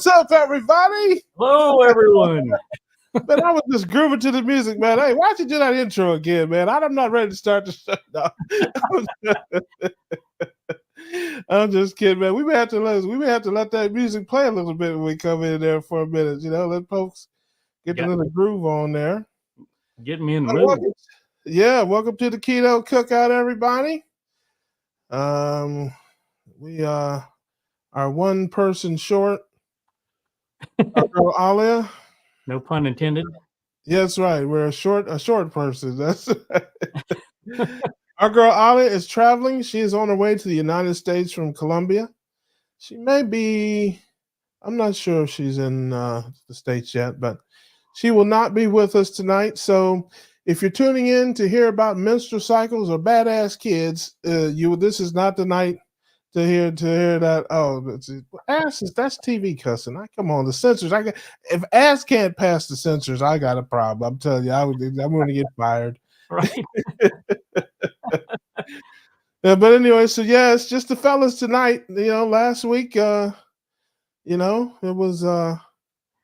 What's up, everybody? Hello, everyone. Man, I was just grooving to the music, man. Hey, why'd you do that intro again, man? I'm not ready to start the show. No. I'm just kidding, man. We may have to let that music play a little bit when we come in there for a minute. You know, let folks get a little groove on there. Getting me in the mood. Welcome to the Keto Cookout, everybody. We are one person short. Our girl Alia. No pun intended. Yes, right. We're a short person. That's our girl Alia is traveling. She is on her way to the United States from Colombia. She may be, I'm not sure if she's in the States yet, but she will not be with us tonight. So if you're tuning in to hear about menstrual cycles or badass kids, this is not the night to hear that. Oh, that's TV cussing. Come on, the censors. If ass can't pass the censors, I got a problem. I'm telling you, I'm going to get fired. Right. But anyway, so yeah, it's just the fellas tonight. You know, last week, it was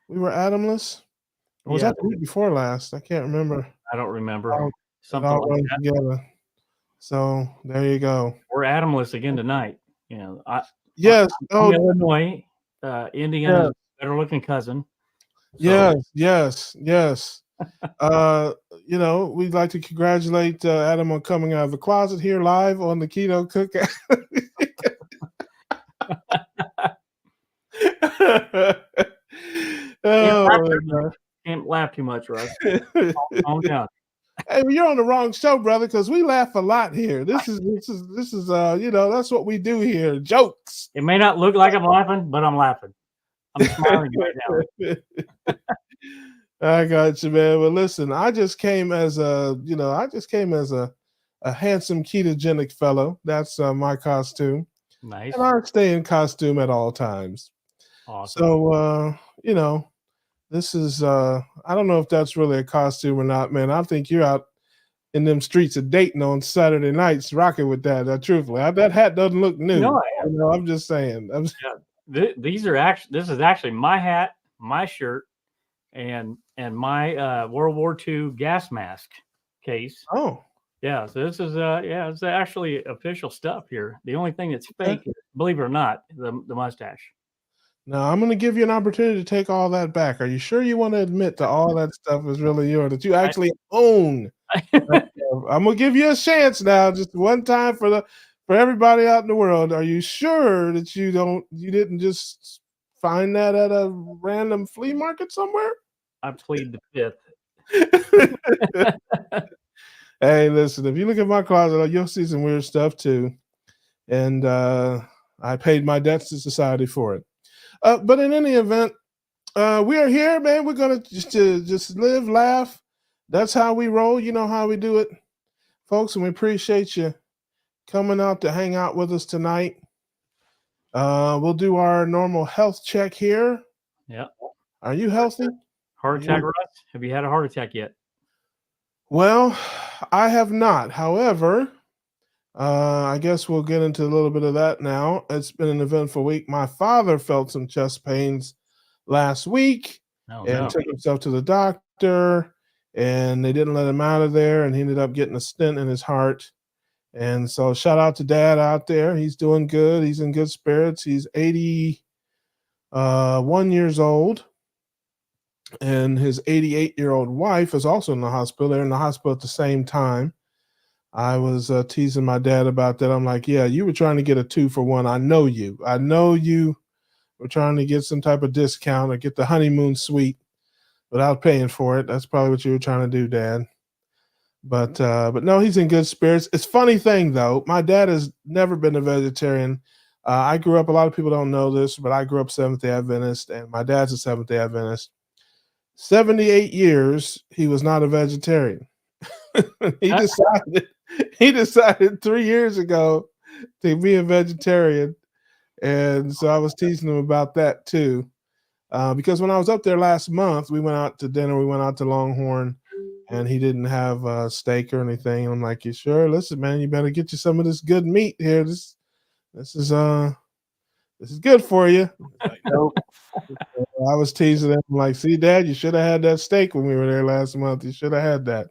we were Adamless. Or was that the week before last? I can't remember. I don't remember. Something like that. Together. So there you go. We're Adamless again tonight. You know, I'm Illinois, Indiana's better looking cousin. So. Yes. We'd like to congratulate Adam on coming out of the closet here live on the Keto Cookout. Can't laugh too much, Russ. Calm down. Hey, you're on the wrong show, brother, because we laugh a lot here. This is that's what we do here. Jokes. It may not look like I'm laughing, but I'm laughing. I'm smiling right now. I got you, man. Well, listen, I just came as a handsome ketogenic fellow. That's my costume. Nice. And I stay in costume at all times. Awesome. So, this is I don't know if that's really a costume or not, man. I think you're out in them streets of Dayton on Saturday nights rocking with that. Truthfully, that hat doesn't look new. No, I'm just saying. This is actually my hat, my shirt, and my World War II gas mask case. Oh, yeah. So this is it's actually official stuff here. The only thing that's fake, believe it or not, the mustache. Now, I'm going to give you an opportunity to take all that back. Are you sure you want to admit that all that stuff is really yours, that you actually own? I'm going to give you a chance now, just one time for everybody out in the world. Are you sure that you didn't just find that at a random flea market somewhere? I plead the fifth. Hey, listen, if you look at my closet, you'll see some weird stuff too. And I paid my debts to society for it. But in any event, we are here, man. We're gonna just live, laugh. That's how we roll. You know how we do it, folks. And we appreciate you coming out to hang out with us tonight. We'll do our normal health check here. Yeah. Are you healthy? Heart attack, Russ? Have you had a heart attack yet? Well, I have not. However, I guess we'll get into a little bit of that now. It's been an eventful week. My father felt some chest pains last week took himself to the doctor, and they didn't let him out of there, and he ended up getting a stent in his heart. And so shout out to Dad out there. He's doing good. He's in good spirits. He's 81 years old, and his 88-year-old wife is also in the hospital. They're in the hospital at the same time. I was teasing my dad about that. I'm like, yeah, you were trying to get a 2-for-1. I know you were trying to get some type of discount or get the honeymoon suite without paying for it. That's probably what you were trying to do, Dad. But no, he's in good spirits. It's a funny thing, though. My dad has never been a vegetarian. I grew up, a lot of people don't know this, but I grew up Seventh-day Adventist, and my dad's a Seventh-day Adventist. 78 years, he was not a vegetarian. He decided 3 years ago to be a vegetarian. And so I was teasing him about that too. Because when I was up there last month, we went out to dinner, we went out to Longhorn, and he didn't have steak or anything. And I'm like, you sure? Listen, man, you better get you some of this good meat here. This is This is good for you. Like, nope. I was teasing him like, see, Dad, you should have had that steak when we were there last month. You should have had that.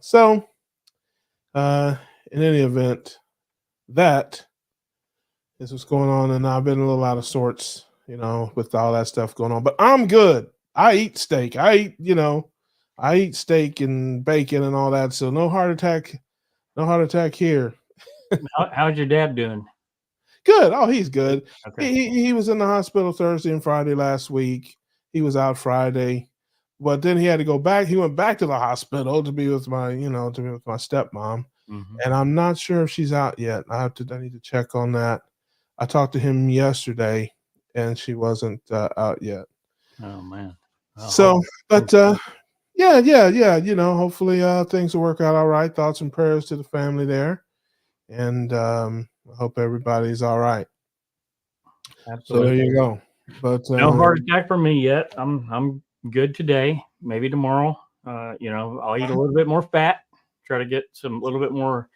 So, in any event, that is what's going on, and I've been a little out of sorts, with all that stuff going on. But I'm good. I eat steak. I eat steak and bacon and all that. So no heart attack. No heart attack here. How's your dad doing? Good. Oh, he's good. Okay. He was in the hospital Thursday and Friday last week. He was out Friday, but then he had to go back. He went back to the hospital to be with my stepmom, and I'm not sure if she's out yet. I need to check on that. I talked to him yesterday, and she wasn't out yet. Oh man. So, but yeah. Hopefully things will work out all right. Thoughts and prayers to the family there, and I hope everybody's all right. Absolutely. So there you go. But no heart attack for me yet. I'm good today. Maybe tomorrow. I'll eat a little bit more fat. Try to get a little bit more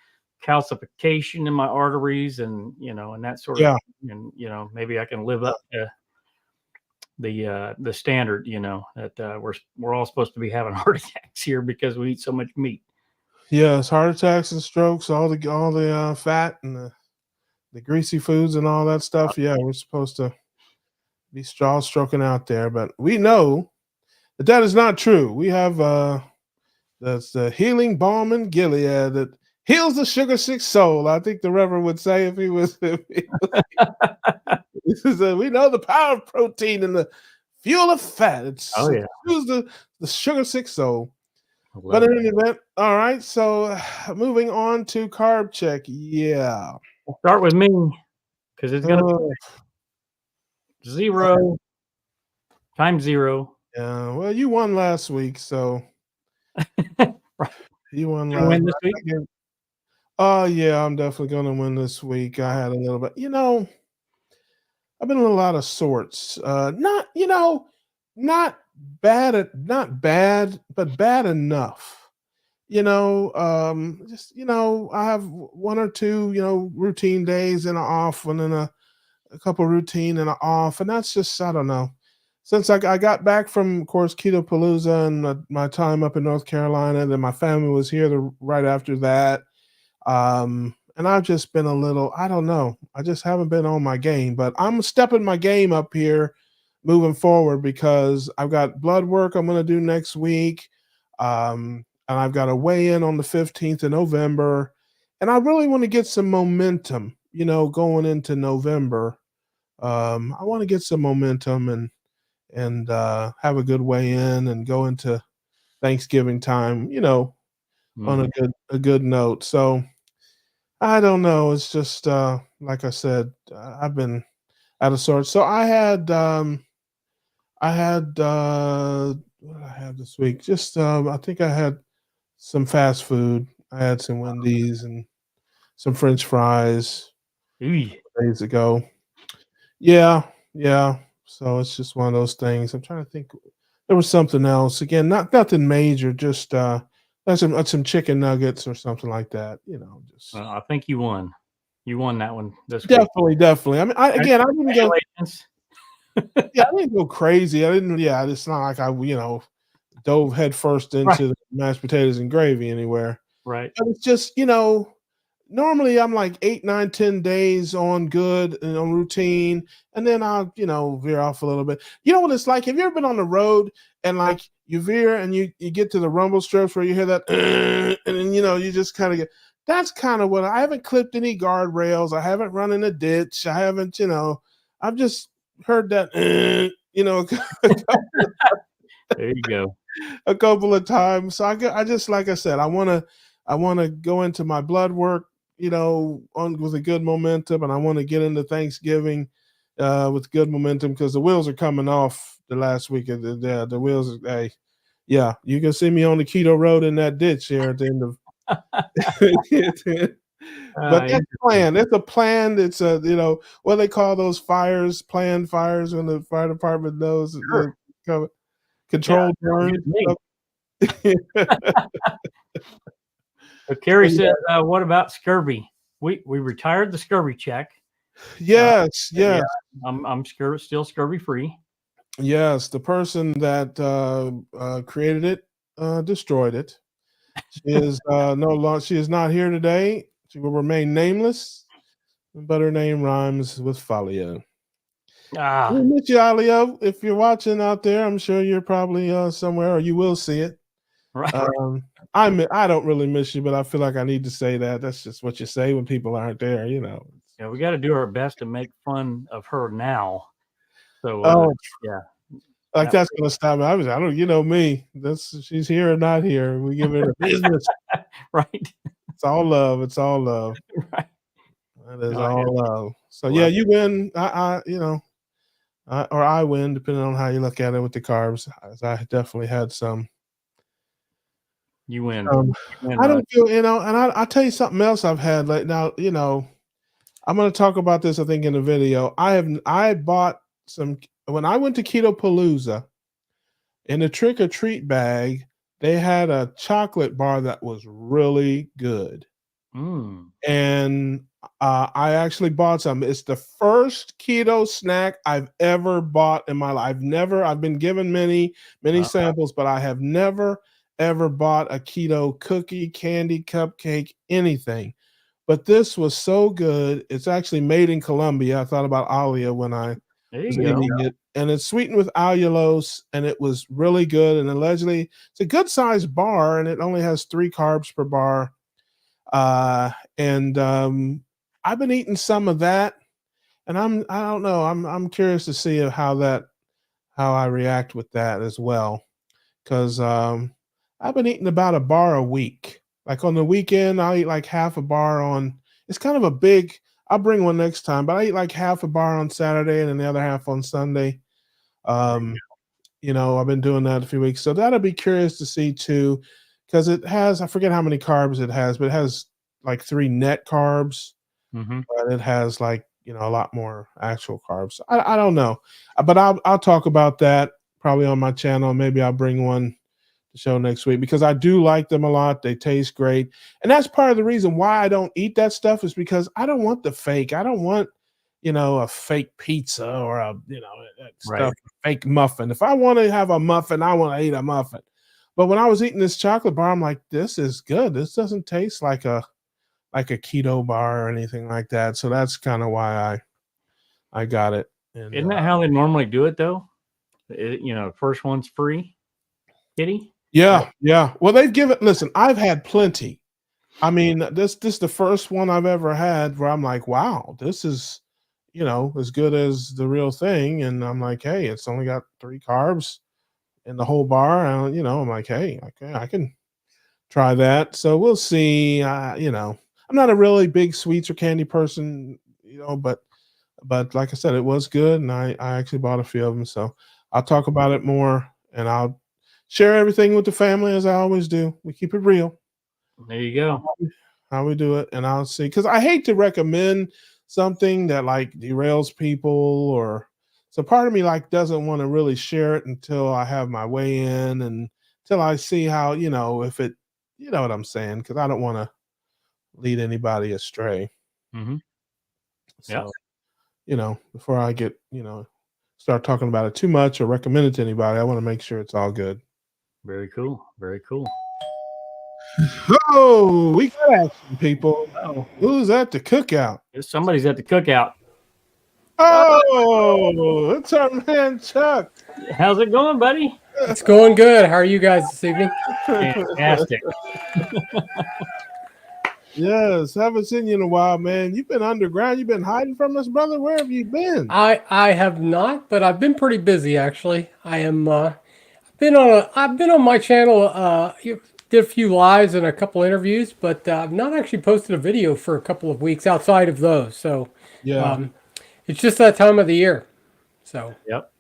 calcification in my arteries, and and that sort of. And maybe I can live up to the standard. That we're all supposed to be having heart attacks here because we eat so much meat. Yes, heart attacks and strokes, all the fat and the greasy foods and all that stuff. Yeah, we're supposed to be stroking out there, but we know that is not true. We have that's the healing balm in Gilead that heals the sugar-sick soul. I think the Reverend would say if he was. We know the power of protein and the fuel of fat. It soothes the sugar-sick soul. But in any event, all right. So moving on to carb check. Yeah. We'll start with me because it's going to be 0 times 0. Yeah. Well, you won last week, so you won last win this week. Oh yeah, I'm definitely going to win this week. I had a little bit, I've been a little out of sorts. Not bad, but bad enough. I have one or two, routine days and an off, and then a couple routine and an off, and that's just, I don't know. Since I got back from, of course, Keto Palooza and my time up in North Carolina, then my family was here right after that. And I've just been a little, I don't know. I just haven't been on my game, but I'm stepping my game up here moving forward because I've got blood work I'm going to do next week. And I've got a weigh-in on the 15th of November. And I really want to get some momentum, going into November. I want to get some momentum and have a good weigh-in and go into Thanksgiving time, on a good note. So I don't know. It's just like I said, I've been out of sorts. So I had what did I have this week? Just I think I had some fast food. I had some Wendy's and some French fries days ago. Yeah. So it's just one of those things. I'm trying to think. There was something else. Again, nothing major. Just some chicken nuggets or something like that. Just. I think you won. You won that one this week. Definitely. I mean, I didn't go. Yeah, I didn't go crazy. I didn't. Yeah, it's not like I dove headfirst into the mashed potatoes and gravy anywhere. Right. But it's just normally I'm like 8, 9, 10 days on good and on routine, and then I'll veer off a little bit. You know what it's like? Have you ever been on the road and like you veer and you get to the rumble strips where you hear that and then you just kind of get. That's kind of what I haven't clipped any guardrails. I haven't run in a ditch. I haven't I've just heard that there you go. A couple of times. So I just like I said, I want to go into my blood work with a good momentum, and I want to get into Thanksgiving with good momentum because the wheels are coming off the last week of the wheels. Hey, yeah, you can see me on the keto road in that ditch here at the end of. But that's a plan. It's a plan. It's a what they call those fires, planned fires when the fire department knows controlled burn. Carrie said, "What about scurvy? We retired the scurvy check. Yes, Yeah, yes, I'm still scurvy free. yes. The person that created it destroyed it. She is no longer. She is not here today. She will remain nameless, but her name rhymes with Folio. We Ah, miss you, Alio. If you're watching out there, I'm sure you're probably somewhere, or you will see it. right. Um, I don't really miss you, but I feel like I need to say that. That's just what you say when people aren't there, you know. Yeah, we got to do our best to make fun of her now. So, Oh, yeah, like that that's gonna stop me. I don't, you know me. That's she's here or not here. We give her the business. right, It's all love. It's all love. right. That is No, I all love. So yeah, love you win. You know, or I win, depending on how you look at it with the carbs. As I definitely had some. you win. Um, You win, I Rod. don't feel, you know, and I'll tell you something else I've had. Like now, you know, I'm going to talk about this. I think in the video, I bought some when I went to Keto Palooza in the trick or treat bag. They had a chocolate bar that was really good. Mm. And I actually bought some. It's the first keto snack I've ever bought in my life. I've been given many Uh, samples, but I have never ever bought a keto cookie, candy, cupcake, anything. But this was so good. It's actually made in Colombia. I thought about Alia when I there was you go. eating it, and it's sweetened with allulose, and it was really good. And allegedly, it's a good sized bar, and it only has 3 carbs per bar. Uh, and I've been eating some of that, and I don't know. I'm curious to see how I react with that as well, because I've been eating about a bar a week. Like on the weekend, I'll eat like half a bar on. It's kind of a big. I'll bring one next time, but I eat like half a bar on Saturday and then the other half on Sunday. Um, you know, I've been doing that a few weeks, so that'll be curious to see too, because it has. I forget how many carbs it has, but it has like 3 net carbs, Mm-hmm. but it has like, you know, a lot more actual carbs. I don't know, but I'll talk about that probably on my channel. Maybe I'll bring one to show next week because I do like them a lot. They taste great, and that's part of the reason why I don't eat that stuff is because I don't want the fake. I don't want, you know, a fake pizza or a, you know, that Right. stuff, fake muffin. If I want to have a muffin, I want to eat a muffin. But when I was eating this chocolate bar, I'm like, this is good. This doesn't taste like a keto bar or anything like that. So that's kind of why I got it. And Isn't that how they normally do it, though? First one's free, kitty. That, yeah. Well, they've given. Listen, I've had plenty. I mean, this the first one I've ever had where I'm like, wow, this is, you know, as good as the real thing. And I'm like, hey, it's only got 3 carbs in the whole bar. And, you know, I'm like, hey, okay, I can try that. So we'll see. You know, I'm not a really big sweets or candy person, you know, but like I said, it was good, and I actually bought a few of them. So I'll talk about it more, and I'll share everything with the family as I always do. We keep it real there you go. how we do it, and I'll see because I hate to recommend something that like derails people or so part of me like doesn't want to really share it until I have my way in and until I see how, you know, if it, you know what I'm saying, because I don't want to lead anybody astray. Mm-hmm. Yeah. So, you know, before I get, you know, start talking about it too much or recommend it to anybody, I want to make sure it's all good. Very cool. Very cool. Oh, we got action, people. Oh, Who's at the cookout? somebody's at the cookout. Oh, it's our man Chuck. How's it going, buddy? It's going good. How are you guys this evening? Fantastic. Yes, haven't seen you in a while, man. You've been underground. You've been hiding from us, brother. Where have you been? I have not, but I've been pretty busy actually. I am I've been on my channel did a few lives and a couple interviews, but I've not actually posted a video for a couple of weeks outside of those. So Yeah, um, it's just that time of the year. So Yep.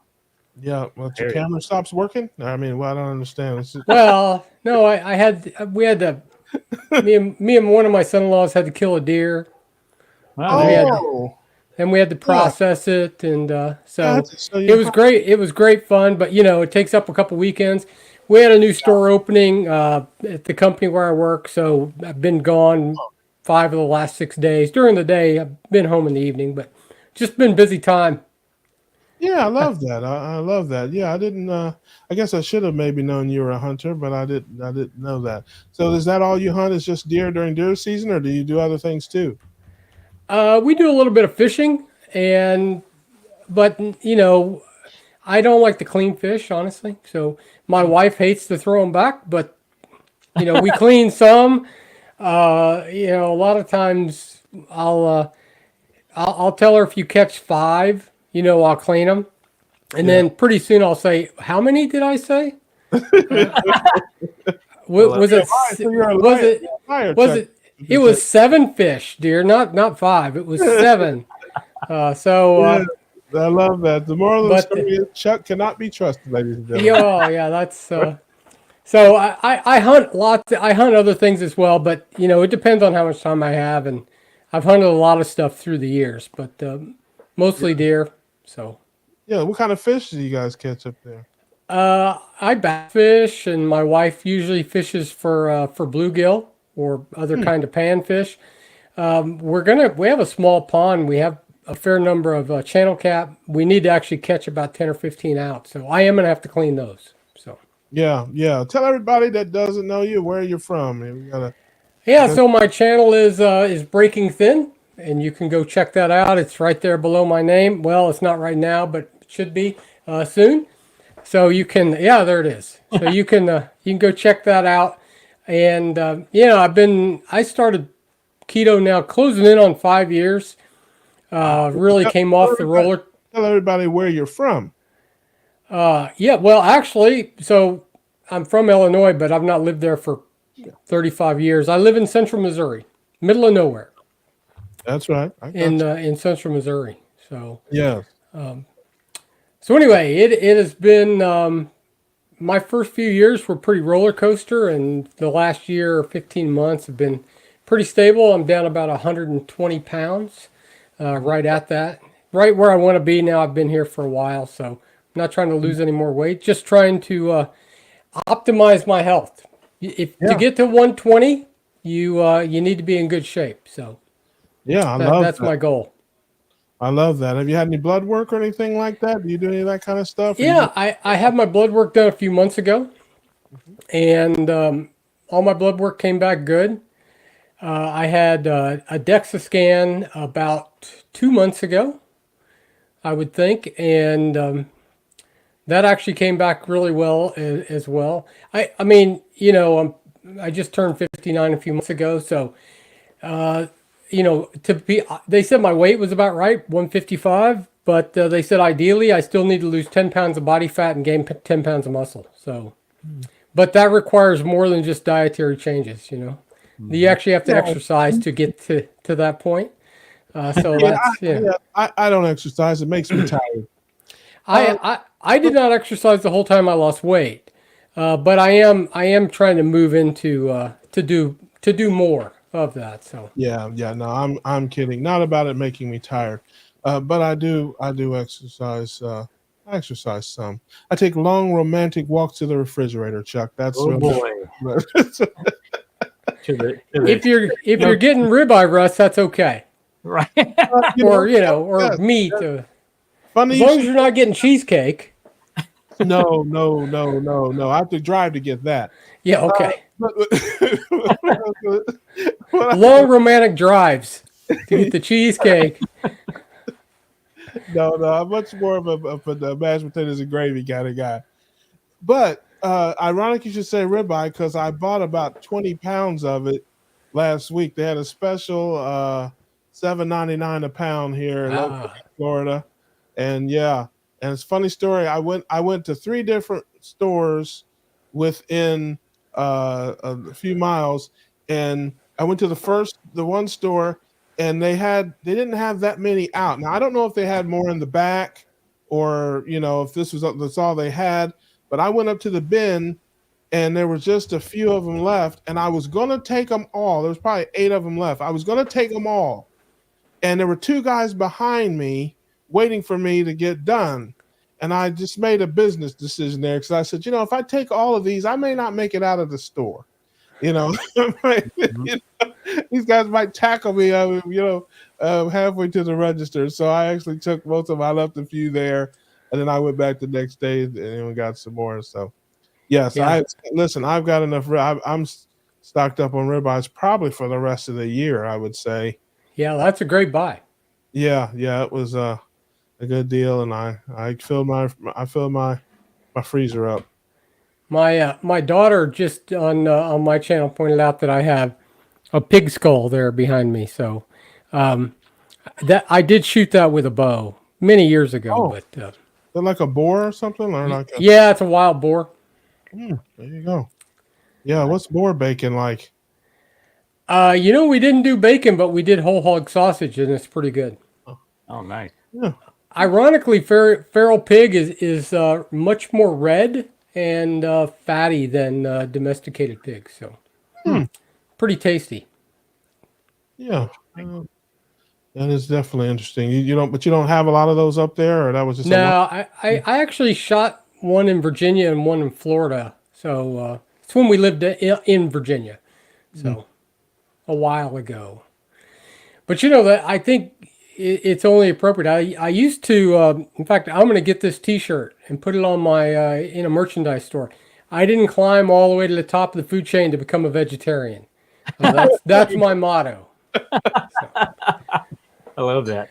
yeah. Well, your Very. camera stops working. I mean, well, I don't understand. well, no, I had we had to me and one of my son-in-laws had to kill a deer, Wow, and there we you had go. Oh, and we had to yeah. process it, and so Gotcha. So it you was great. It was great fun, but it takes up a couple weekends. We had a new store opening at the company where I work, so I've been gone 5 of the last 6 days. During the day, I've been home in the evening, but just been busy time. Yeah, I love that. I love that. Yeah, I didn't. I guess I should have maybe known you were a hunter, but I didn't. I didn't know that. So is that all you hunt? Is just deer during deer season, or do you do other things too? We do a little bit of fishing, but I don't like to clean fish, honestly. So my wife hates to throw them back, but we clean some. A lot of times I'll tell her if you catch 5, I'll clean them, and then pretty soon I'll say, how many did I say? Was it? Was it? Was it? It was 7 fish, dear. Not 5. It was 7. Yeah, I love that. The moral of the but story is Chuck cannot be trusted, ladies and yeah, gentlemen. yeah, that's so I hunt lots. I hunt other things as well, but it depends on how much time I have, and I've hunted a lot of stuff through the years, but mostly deer. So Yeah, what kind of fish do you guys catch up there? I bass fish, and my wife usually fishes for bluegill or other kind of panfish. We have a small pond. We have a fair number of channel cap. We need to actually catch about 10 or 15 out. So I am gonna have to clean those. So Yeah, yeah. Tell everybody that doesn't know you where you're from. We gotta. yeah, so my channel is Breaking Thin, and you can go check that out. It's right there below my name. Well, it's not right now, but it should be soon. So you can, there it is. So you can go check that out. And I started keto now, closing in on 5 years. Really came off the roller. Tell everybody where you're from. Well, actually, so I'm from Illinois, but I've not lived there for 35 years. I live in central Missouri, middle of nowhere. That's right. In central Missouri. So yeah. So anyway, it has been my first few years were pretty roller coaster, and the last year or 15 months have been pretty stable. I'm down about 120 pounds, right at that, right where I want to be now. I've been here for a while, so I'm not trying to lose any more weight, just trying to optimize my health. To get to 120, you need to be in good shape. So yeah, that's my goal. I love that. Have you had any blood work or anything like that? Do you do any of that kind of stuff? Yeah, I had my blood work done a few months ago, and all my blood work came back good. I had a DEXA scan about 2 months ago, I would think, and that actually came back really well as well. I mean, I just turned 59 a few months ago, so they said my weight was about right, 155, but they said ideally I still need to lose 10 pounds of body fat and gain 10 pounds of muscle. So, but that requires more than just dietary changes, You actually have to exercise to get to that point. So I don't exercise. It makes me tired. I did not exercise the whole time I lost weight, but I am trying to move into to do more of that. So yeah, no, I'm kidding. Not about it making me tired, but I do exercise. I exercise some. I take long romantic walks to the refrigerator, Chuck. That's boy. If you're getting ribeye, Russ, that's okay. Right. or meat. Funny, as long as you're not getting cheesecake. No. I have to drive to get that. Yeah, okay. Long romantic drives to get the cheesecake. No, I'm much more of a mashed potatoes and gravy kind of guy. But ironic you should say ribeye, because I bought about 20 pounds of it last week. They had a special $7.99 a pound here in Florida, and it's a funny story. I went to 3 different stores within a few miles, and I went to the one store, and they didn't have that many out. Now I don't know if they had more in the back, or if that's all they had. But I went up to the bin, and there was just a few of them left, and I was gonna take them all. There was probably 8 of them left. I was gonna take them all, and there were 2 guys behind me waiting for me to get done. And I just made a business decision there, because I said, if I take all of these, I may not make it out of the store. You know, Mhm. these guys might tackle me, halfway to the register. So I actually took most of them. I left a few there, and then I went back the next day and then we got some more. So yes, Yeah. I've got enough. I'm stocked up on ribeyes probably for the rest of the year, I would say. Yeah, that's a great buy. Yeah, it was a good deal, and I filled my freezer up. My daughter just on my channel pointed out that I have a pig skull there behind me. So that I did shoot that with a bow many years ago, Oh, but they're like a boar or something, or like a yeah, it's a wild boar. there you go. Yeah, what's boar bacon like? We didn't do bacon, but we did whole hog sausage, and it's pretty good. Oh, nice. Yeah, Ironically, feral pig is much more red and fatty than domesticated pig, so Hmm. pretty tasty. yeah. That is definitely interesting. But you don't have a lot of those up there, or that was just a one. No, I actually shot one in Virginia and one in Florida. So it's when we lived in Virginia, so a while ago. But that I think it's only appropriate. I used to, in fact, I'm going to get this T-shirt and put it on my in a merchandise store. I didn't climb all the way to the top of the food chain to become a vegetarian. That's my motto. I love that.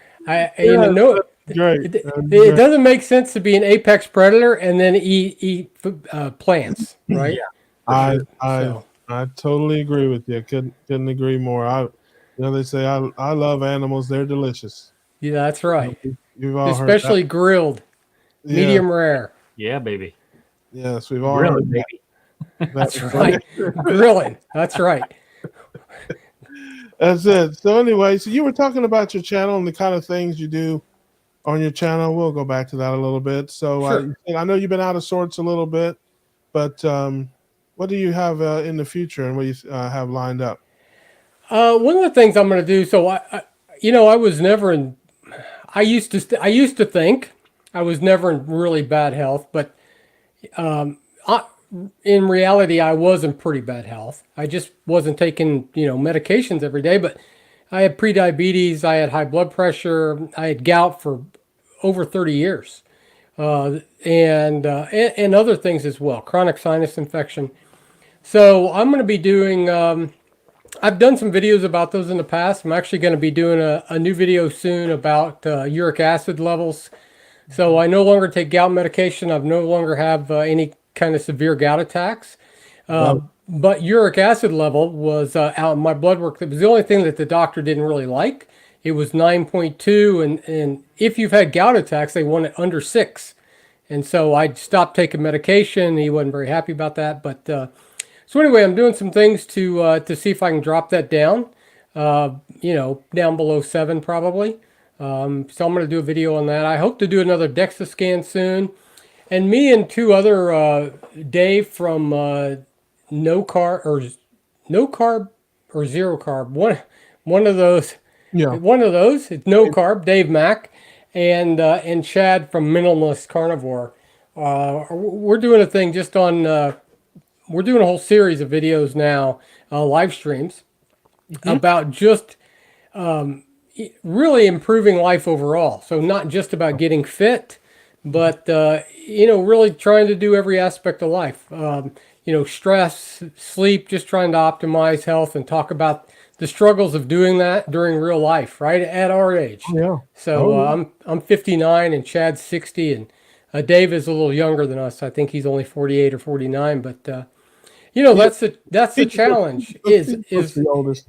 No, Great. it doesn't make sense to be an apex predator and then eat plants, right? I sure. I So I totally agree with you. Couldn't agree more. They say I love animals. They're delicious. yeah, that's right. You've all heard that. Especially grilled, Yeah. medium rare. Yeah, baby. Yes, we've all Really, heard that. baby. That's right. Grilling. That's right. That's it. So anyway, so you were talking about your channel and the kind of things you do on your channel. We'll go back to that a little bit. So Sure. I know you've been out of sorts a little bit, but what do you have in the future, and what do you have lined up? One of the things I'm going to do. So I was never in. I used to think I was never in really bad health, but in reality, I was in pretty bad health. I just wasn't taking medications every day, but I had prediabetes, I had high blood pressure, I had gout for over 30 years, and other things as well, chronic sinus infection. So I'm going to be doing. I've done some videos about those in the past. I'm actually going to be doing a new video soon about uric acid levels. So I no longer take gout medication. I no longer have any kind of severe gout attacks. But uric acid level was out in my blood work. It was the only thing that the doctor didn't really like. It was 9.2, and if you've had gout attacks, they want it under 6. And so I stopped taking medication. He wasn't very happy about that. But so anyway, I'm doing some things to see if I can drop that down, down below 7 probably. So I'm going to do a video on that. I hope to do another DEXA scan soon. And me and two other, Dave from no carb or zero carb. One of those. Yeah. One of those. It's no carb. Dave Mack and Chad from Minimalist Carnivore. We're doing a thing just on. We're doing a whole series of videos now, live streams, about just really improving life overall. So not just about getting fit, but really trying to do every aspect of life. Stress, sleep, just trying to optimize health and talk about the struggles of doing that during real life, right at our age. Yeah. So I'm 59 and Chad's 60, and Dave is a little younger than us. I think he's only 48 or 49, but that's the challenge. Is the oldest.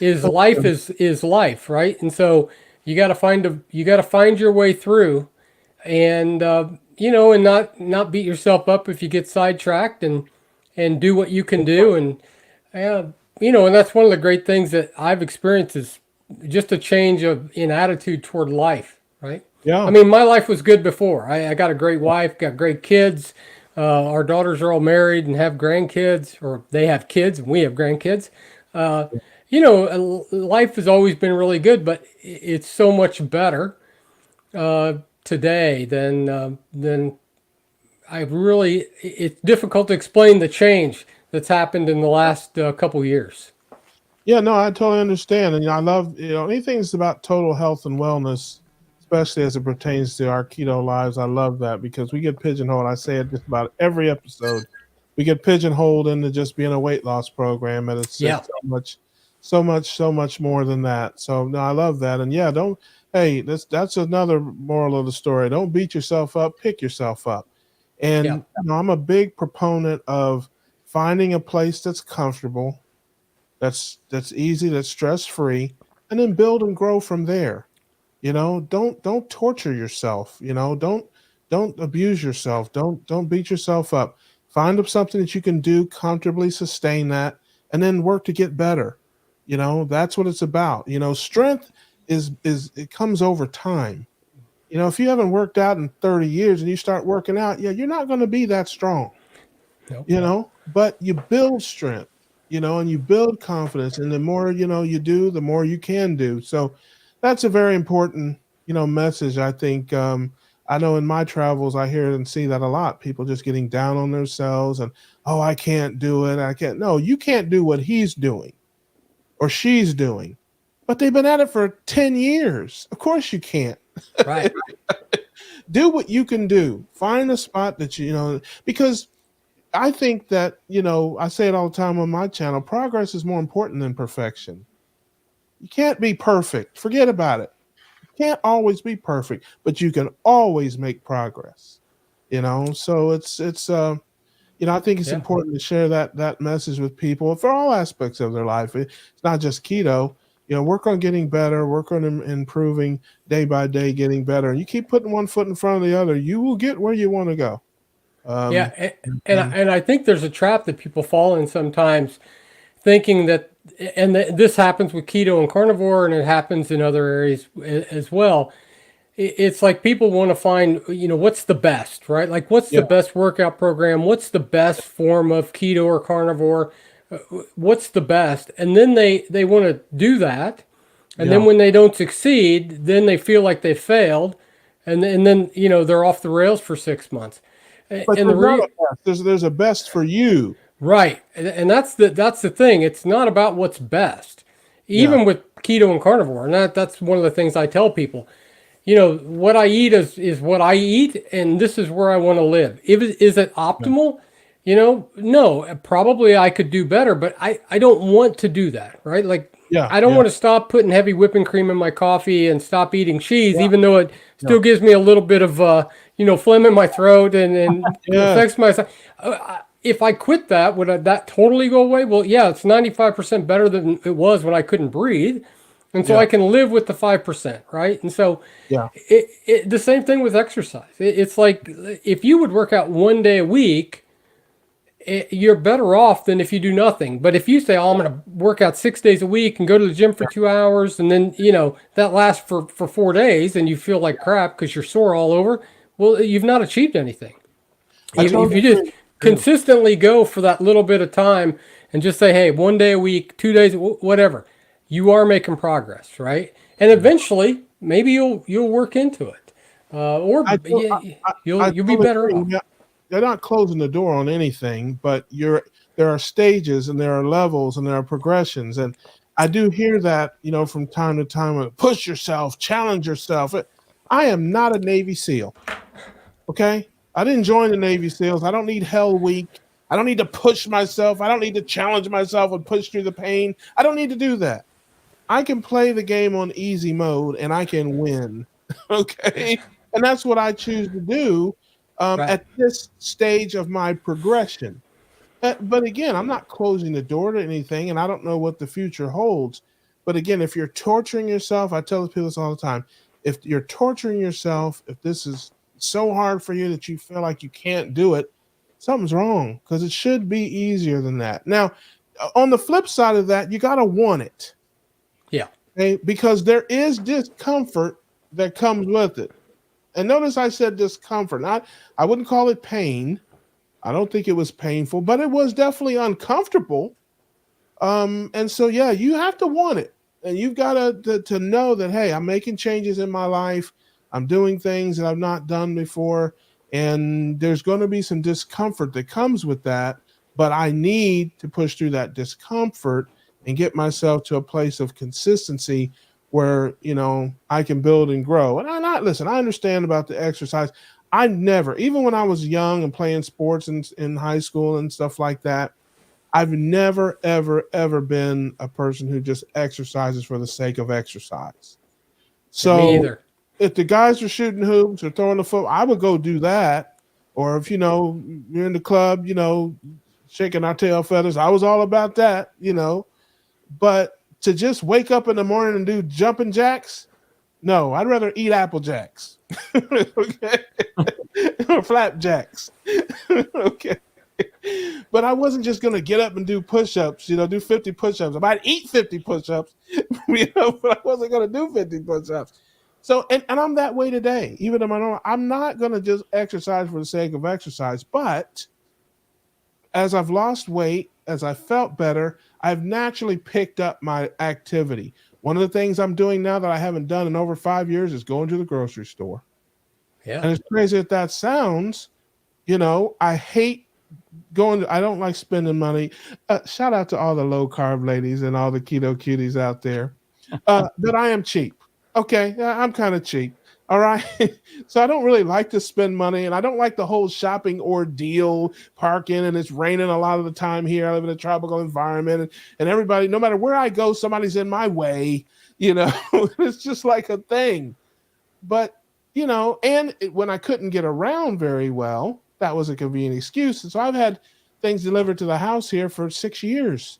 life is life, right? And so you got to find your way through, and and not beat yourself up if you get sidetracked, and do what you can do, and and that's one of the great things that I've experienced is just a change in attitude toward life, right? Yeah. I mean, my life was good before. I got a great wife, got great kids. Our daughters are all married and have grandkids, or they have kids and we have grandkids. Life has always been really good, but it's so much better today than I really. It's difficult to explain the change that's happened in the last couple years. Yeah, no, I totally understand. And I love, anything that's about total health and wellness, especially as it pertains to our keto lives. I love that because we get pigeonholed. I say it just about every episode. We get pigeonholed into just being a weight loss program, and it's Yeah. so much more than that. So no, I love that. And yeah, hey, that's another moral of the story. Don't beat yourself up, pick yourself up. And Yeah. I'm a big proponent of finding a place that's comfortable, that's easy, that's stress free, and then build and grow from there. Don't torture yourself. Don't abuse yourself. Don't beat yourself up. Find up something that you can do comfortably, sustain that, and then work to get better. That's what it's about. Strength is it comes over time. If you haven't worked out in 30 years and you start working out, yeah, you're not going to be that strong. Nope. But you build strength, and you build confidence, and the more you do, the more you can do. So that's a very important message. I think I know in my travels I hear and see that a lot, people just getting down on themselves and, oh, I can't do it, I can't. No, you can't do what he's doing or she's doing, but they've been at it for 10 years. Of course you can't. Right. Do what you can do. Find a spot that because I think that, I say it all the time on my channel, progress is more important than perfection. You can't be perfect. Forget about it. You can't always be perfect, but you can always make progress. So it's I think it's important to share that message with people for all aspects of their life. It's not just keto. Work on getting better, work on improving day by day, getting better. And you keep putting one foot in front of the other, you will get where you want to go. And I think there's a trap that people fall in sometimes, thinking that, and this happens with keto and carnivore, and it happens in other areas as well. It's like people want to find, what's the best, right? Like, what's the best workout program? What's the best form of keto or carnivore? What's the best? And then they want to do that. And then when they don't succeed, then they feel like they failed. And then, they're off the rails for 6 months. But And there's a best for you. Right. And that's the thing. It's not about what's best. Even with keto and carnivore. And that's one of the things I tell people. What I eat is what I eat, and this is where I want to live. Is it optimal? No, probably I could do better, but I don't want to do that, right? Like, I don't want to stop putting heavy whipping cream in my coffee and stop eating cheese, even though it still gives me a little bit of, phlegm in my throat and affects my. If I quit that, would that totally go away? Well, yeah, it's 95% better than it was when I couldn't breathe. And so I can live with the 5%, right? And so the same thing with exercise. It's like, if you would work out 1 day a week, you're better off than if you do nothing. But if you say, oh, I'm going to work out 6 days a week and go to the gym for 2 hours, and then, that lasts for 4 days and you feel like crap because you're sore all over, well, you've not achieved anything. If you just consistently go for that little bit of time and just say, hey, 1 day a week, 2 days, whatever, you are making progress, right? And eventually, maybe you'll work into it, or you'll be better off. They're not closing the door on anything, but there are stages and there are levels and there are progressions. And I do hear that, from time to time, push yourself, challenge yourself. I am not a Navy SEAL. Okay. I didn't join the Navy SEALs. I don't need Hell Week. I don't need to push myself. I don't need to challenge myself and push through the pain. I don't need to do that. I can play the game on easy mode and I can win. Okay. And that's what I choose to do. At this stage of my progression. But again, I'm not closing the door to anything, and I don't know what the future holds. But again, if you're torturing yourself, I tell people this all the time, if you're torturing yourself, if this is so hard for you that you feel like you can't do it, something's wrong, because it should be easier than that. Now, on the flip side of that, you got to want it. Yeah. Okay? Because there is discomfort that comes with it. And notice I said discomfort. I wouldn't call it pain. I don't think it was painful, but it was definitely uncomfortable. And so, you have to want it. And you've got to know that, hey, I'm making changes in my life. I'm doing things that I've not done before. And there's going to be some discomfort that comes with that. but I need to push through that discomfort and get myself to a place of consistency where, I can build and grow. And I understand about the exercise. I never, even when I was young and playing sports in high school and stuff like that, I've never, ever, ever been a person who just exercises for the sake of exercise. So Me either. if the guys are shooting hoops or throwing the foot, I would go do that. Or if, you're in the club, shaking our tail feathers, I was all about that, But to just wake up in the morning and do jumping jacks, no, I'd rather eat Apple Jacks. Okay. Or flapjacks. Okay. But I wasn't just going to get up and do push-ups, do 50 push-ups. I might eat 50 push-ups, but I wasn't going to do 50 push-ups. So, and I'm that way today. Even though I'm not going to just exercise for the sake of exercise. But as I've lost weight, as I felt better, I've naturally picked up my activity. One of the things I'm doing now that I haven't done in over 5 years is going to the grocery store. Yeah. And as crazy as that sounds, I hate I don't like spending money. Shout out to all the low carb ladies and all the keto cuties out there. But I am cheap. Okay. I'm kind of cheap. All right. So I don't really like to spend money, and I don't like the whole shopping ordeal, parking, and it's raining a lot of the time here. I live in a tropical environment, and everybody, no matter where I go, somebody's in my way, it's just like a thing. But, when I couldn't get around very well, that was a convenient excuse. And so I've had things delivered to the house here for 6 years.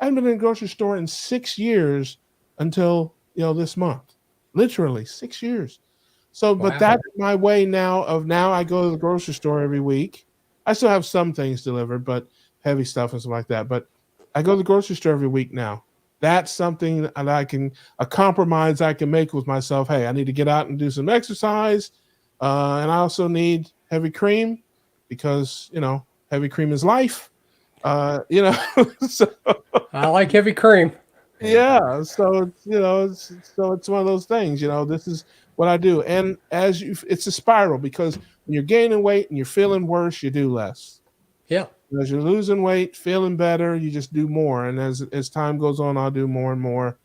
I haven't been in a grocery store in 6 years until, this month. Literally 6 years. So, Wow. But that's my way now I go to the grocery store every week. I still have some things delivered, but heavy stuff and stuff like that. But I go to the grocery store every week now. That's something that a compromise I can make with myself. Hey, I need to get out and do some exercise. And I also need heavy cream because, heavy cream is life. So, I like heavy cream. yeah. So, it's one of those things, this is what I do. And it's a spiral because when you're gaining weight and you're feeling worse, you do less. Yeah. As you're losing weight, feeling better, you just do more. And as time goes on, I'll do more and more.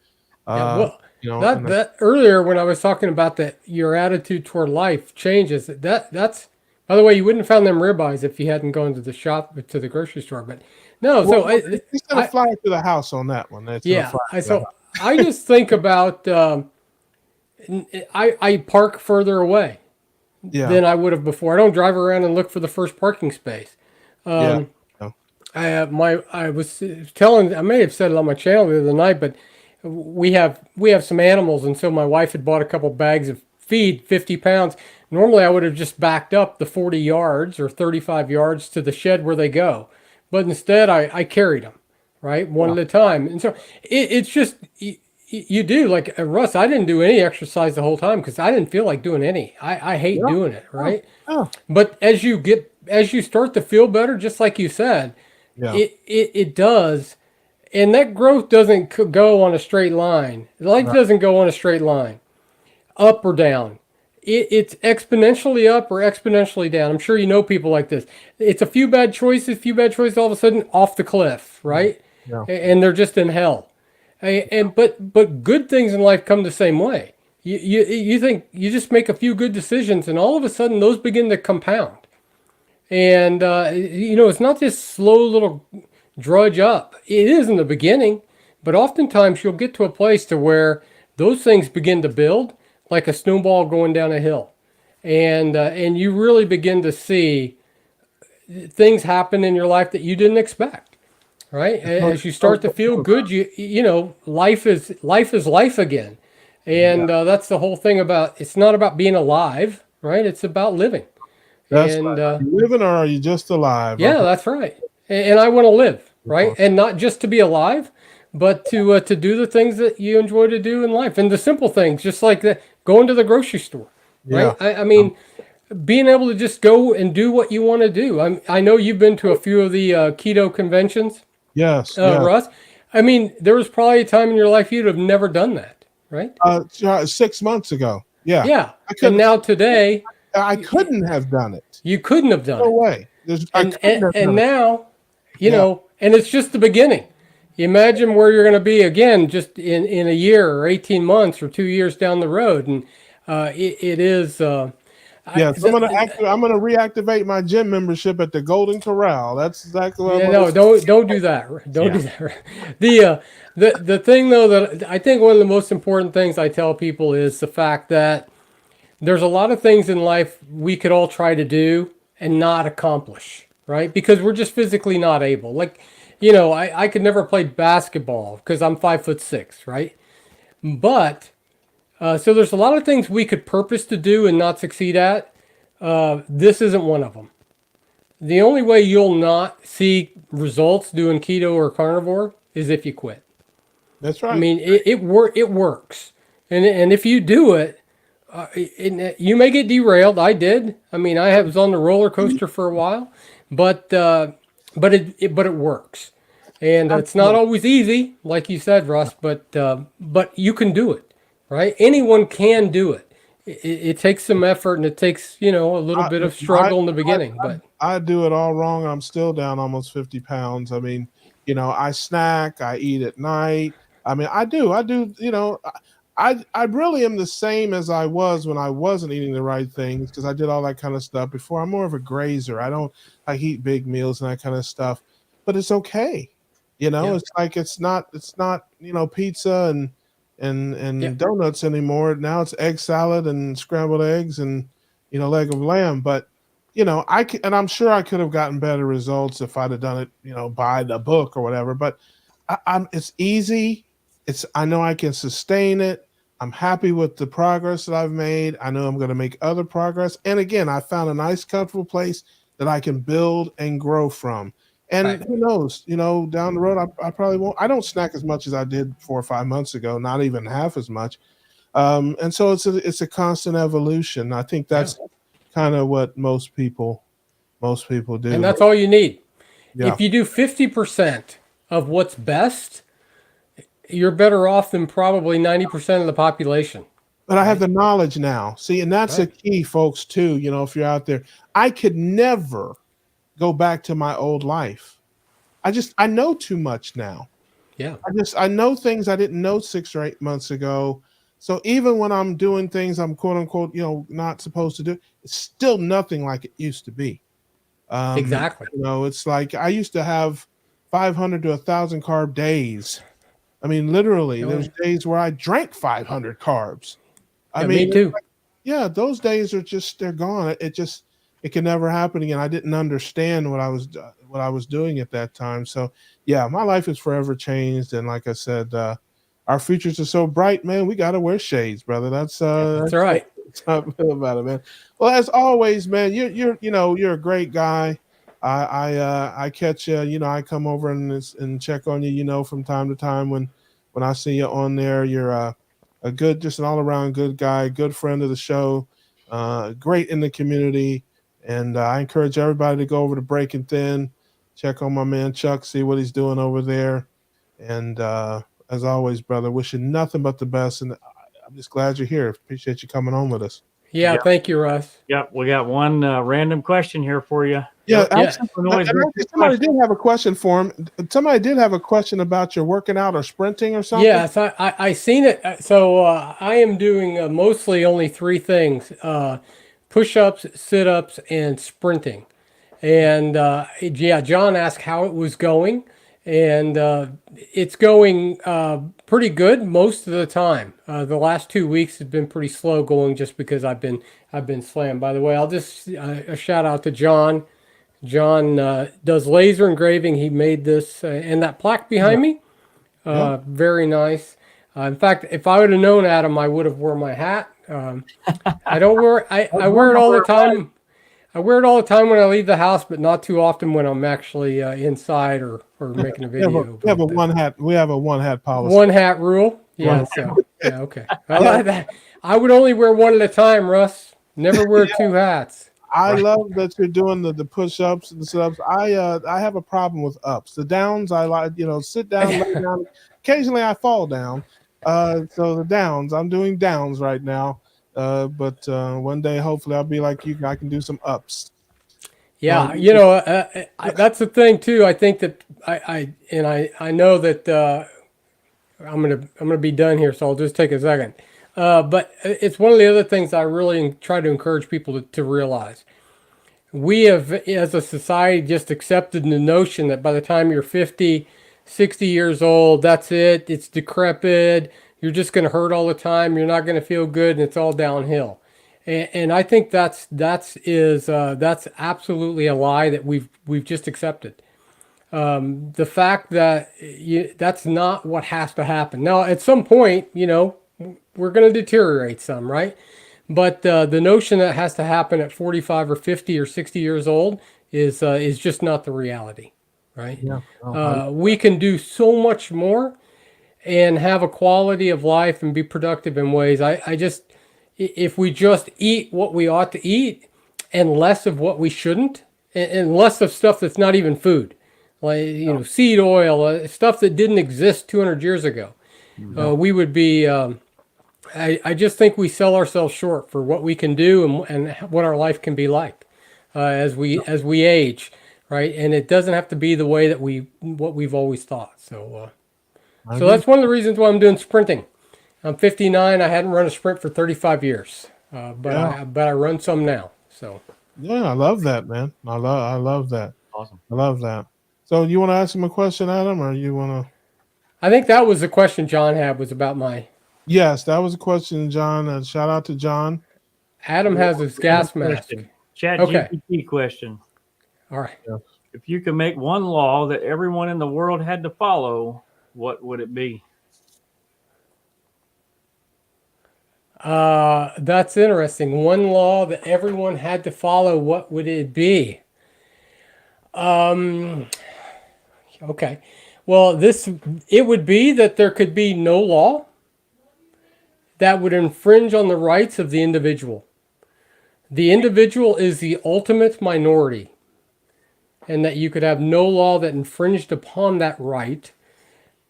That earlier when I was talking about that, your attitude toward life changes. That's by the way, you wouldn't have found them ribeyes if you hadn't gone to the grocery store. But no, he's gonna fly to the house on that one. I just think about I park further away than I would have before. I don't drive around and look for the first parking space. I was telling, I may have said it on my channel the other night, but we have some animals, and so my wife had bought a couple bags of feed, 50 pounds. Normally I would have just backed up the 40 yards or 35 yards to the shed where they go, but instead I carried them, right, one at a time. And so it's just you do, like Russ. I didn't do any exercise the whole time because I didn't feel like doing any. I hate doing it, right? But as you start to feel better, just like you said, it does. And that growth doesn't go on a straight line. Life doesn't go on a straight line, up or down. It's exponentially up or exponentially down. I'm sure you know people like this. It's a few bad choices, all of a sudden off the cliff, right? Yeah. And they're just in hell. But good things in life come the same way. You think you just make a few good decisions, and all of a sudden those begin to compound. And it's not this slow little drudge up. It is in the beginning, but oftentimes you'll get to a place to where those things begin to build like a snowball going down a hill, and you really begin to see things happen in your life that you didn't expect. Right, as you start to feel good, life is life again, and that's the whole thing about. It's not about being alive, right? It's about living. That's right. Are you living, or are you just alive? Yeah, that's right. And I want to live, right? And not just to be alive, but to do the things that you enjoy to do in life, and the simple things, just like that, going to the grocery store, right? I mean, being able to just go and do what you want to do. I know you've been to a few of the keto conventions. Yes, Russ. I mean, there was probably a time in your life you'd have never done that, right? 6 months ago. Yeah. Yeah. And now today, I couldn't have done it. You couldn't have done it. No way. And now you know, and it's just the beginning. You imagine where you're going to be again just in a year or 18 months or 2 years down the road. And it is. Yes, I'm gonna reactivate my gym membership at the Golden Corral. That's exactly what I'm Yeah, gonna no, don't do that. Don't do that. The thing though that I think one of the most important things I tell people is the fact that there's a lot of things in life we could all try to do and not accomplish, right? Because we're just physically not able. Like, you know, I could never play basketball because I'm 5'6", right? But so there's a lot of things we could purpose to do and not succeed at. This isn't one of them. The only way you'll not see results doing keto or carnivore is if you quit. That's right. I mean, it works, and if you do it, you may get derailed. I did. I mean, I was on the roller coaster for a while, but it works, and it's not always easy, like you said, Russ. But you can do it, right? Anyone can do it. It takes some effort, and it takes, you know, a little bit of struggle in the beginning. But I do it all wrong. I'm still down almost 50 pounds. I mean, you know, I snack, I eat at night. I mean, I do, you know, I really am the same as I was when I wasn't eating the right things, because I did all that kind of stuff before. I'm more of a grazer. I eat big meals and that kind of stuff, but it's okay. You know, it's like, it's not, you know, pizza and donuts anymore. Now it's egg salad and scrambled eggs and, you know, leg of lamb. But, you know, I'm sure I could have gotten better results if I'd have done it, you know, by the book or whatever. But it's easy. I know I can sustain it. I'm happy with the progress that I've made. I know I'm going to make other progress. And again, I found a nice, comfortable place that I can build and grow from. And who knows, you know, down the road, I probably won't. I don't snack as much as I did 4 or 5 months ago, not even half as much. And so it's a constant evolution. I think that's kind of what most people do. And that's all you need. Yeah. If you do 50% of what's best, you're better off than probably 90% of the population. But I have the knowledge now. See, and that's a key, folks, too. You know, if you're out there, I could never go back to my old life. I know too much now. Yeah. I know things I didn't know 6 or 8 months ago. So even when I'm doing things I'm quote unquote, you know, not supposed to do, it's still nothing like it used to be. Exactly. You know, it's like I used to have 500 to 1,000 carb days. I mean, literally, there's days where I drank 500 carbs. I mean, me too. Yeah, those days are just, they're gone. It can never happen again. I didn't understand what I was doing at that time. So yeah, my life is forever changed. And like I said, our futures are so bright, man. We got to wear shades, brother. That's right. That's how I feel about it, man. Well, as always, man, you're a great guy. I catch you. You know, I come over and check on you. You know, from time to time when I see you on there. You're a good, just an all around good guy, good friend of the show, great in the community. And I encourage everybody to go over to Breaking Thin, check on my man Chuck, see what he's doing over there. And as always, brother, wishing nothing but the best. And I'm just glad you're here. Appreciate you coming on with us. Yeah, thank you, Russ. Yep, we got one random question here for you. Yeah, Somebody did have a question for him. Somebody did have a question about your working out or sprinting or something. Yes, I seen it. So I am doing mostly only 3 things: push-ups, sit-ups, and sprinting. And John asked how it was going, and it's going pretty good most of the time. The last 2 weeks have been pretty slow going, just because I've been slammed. By the way, I'll just a shout out to John. John does laser engraving. He made this and that plaque behind me. Very nice. In fact, if I would have known Adam, I would have worn my hat. I don't wear. I wear it all the time. I wear it all the time when I leave the house, but not too often when I'm actually inside or making a video. We have a one hat policy. One hat rule. Yeah. So yeah. Okay. I like that. I would only wear one at a time, Russ. Never wear 2 hats. I love that you're doing the push-ups and the sit-ups. I have a problem with ups. The downs, I like, you know, sit down, lay down. Occasionally I fall down. So the downs, I'm doing downs right now. But one day, hopefully I'll be like you. I can do some ups. Yeah, you know, that's the thing too. I think that I know that I'm gonna be done here, so I'll just take a second. But it's one of the other things I really try to encourage people to realize. We have, as a society, just accepted the notion that by the time you're 50, 60 years old, that's it. It's decrepit. You're just going to hurt all the time. You're not going to feel good, and it's all downhill. And I think that's absolutely a lie that we've just accepted. The fact that that's not what has to happen. Now, at some point, you know, we're going to deteriorate some, right? But the notion that has to happen at 45 or 50 or 60 years old is just not the reality, right? Yeah. We can do so much more and have a quality of life and be productive in ways. If we just eat what we ought to eat and less of what we shouldn't, and less of stuff that's not even food, like, you know, seed oil, stuff that didn't exist 200 years ago, we would be. I just think we sell ourselves short for what we can do and what our life can be like as we age, right? And it doesn't have to be the way that what we've always thought. So that's one of the reasons why I'm doing sprinting. I'm 59. I hadn't run a sprint for 35 years, but I run some now. So yeah, I love that, man. I love that. Awesome. I love that. So you want to ask him a question, Adam, or you want to? I think that was the question John had, was about my. Yes, that was a question, John. Shout out to John. Adam has his gas mask. Chat Okay. GPT question. All right. If you could make one law that everyone in the world had to follow, what would it be? That's interesting. One law that everyone had to follow, what would it be? Okay. Well, it would be that there could be no law that would infringe on the rights of the individual. The individual is the ultimate minority, and that you could have no law that infringed upon that right,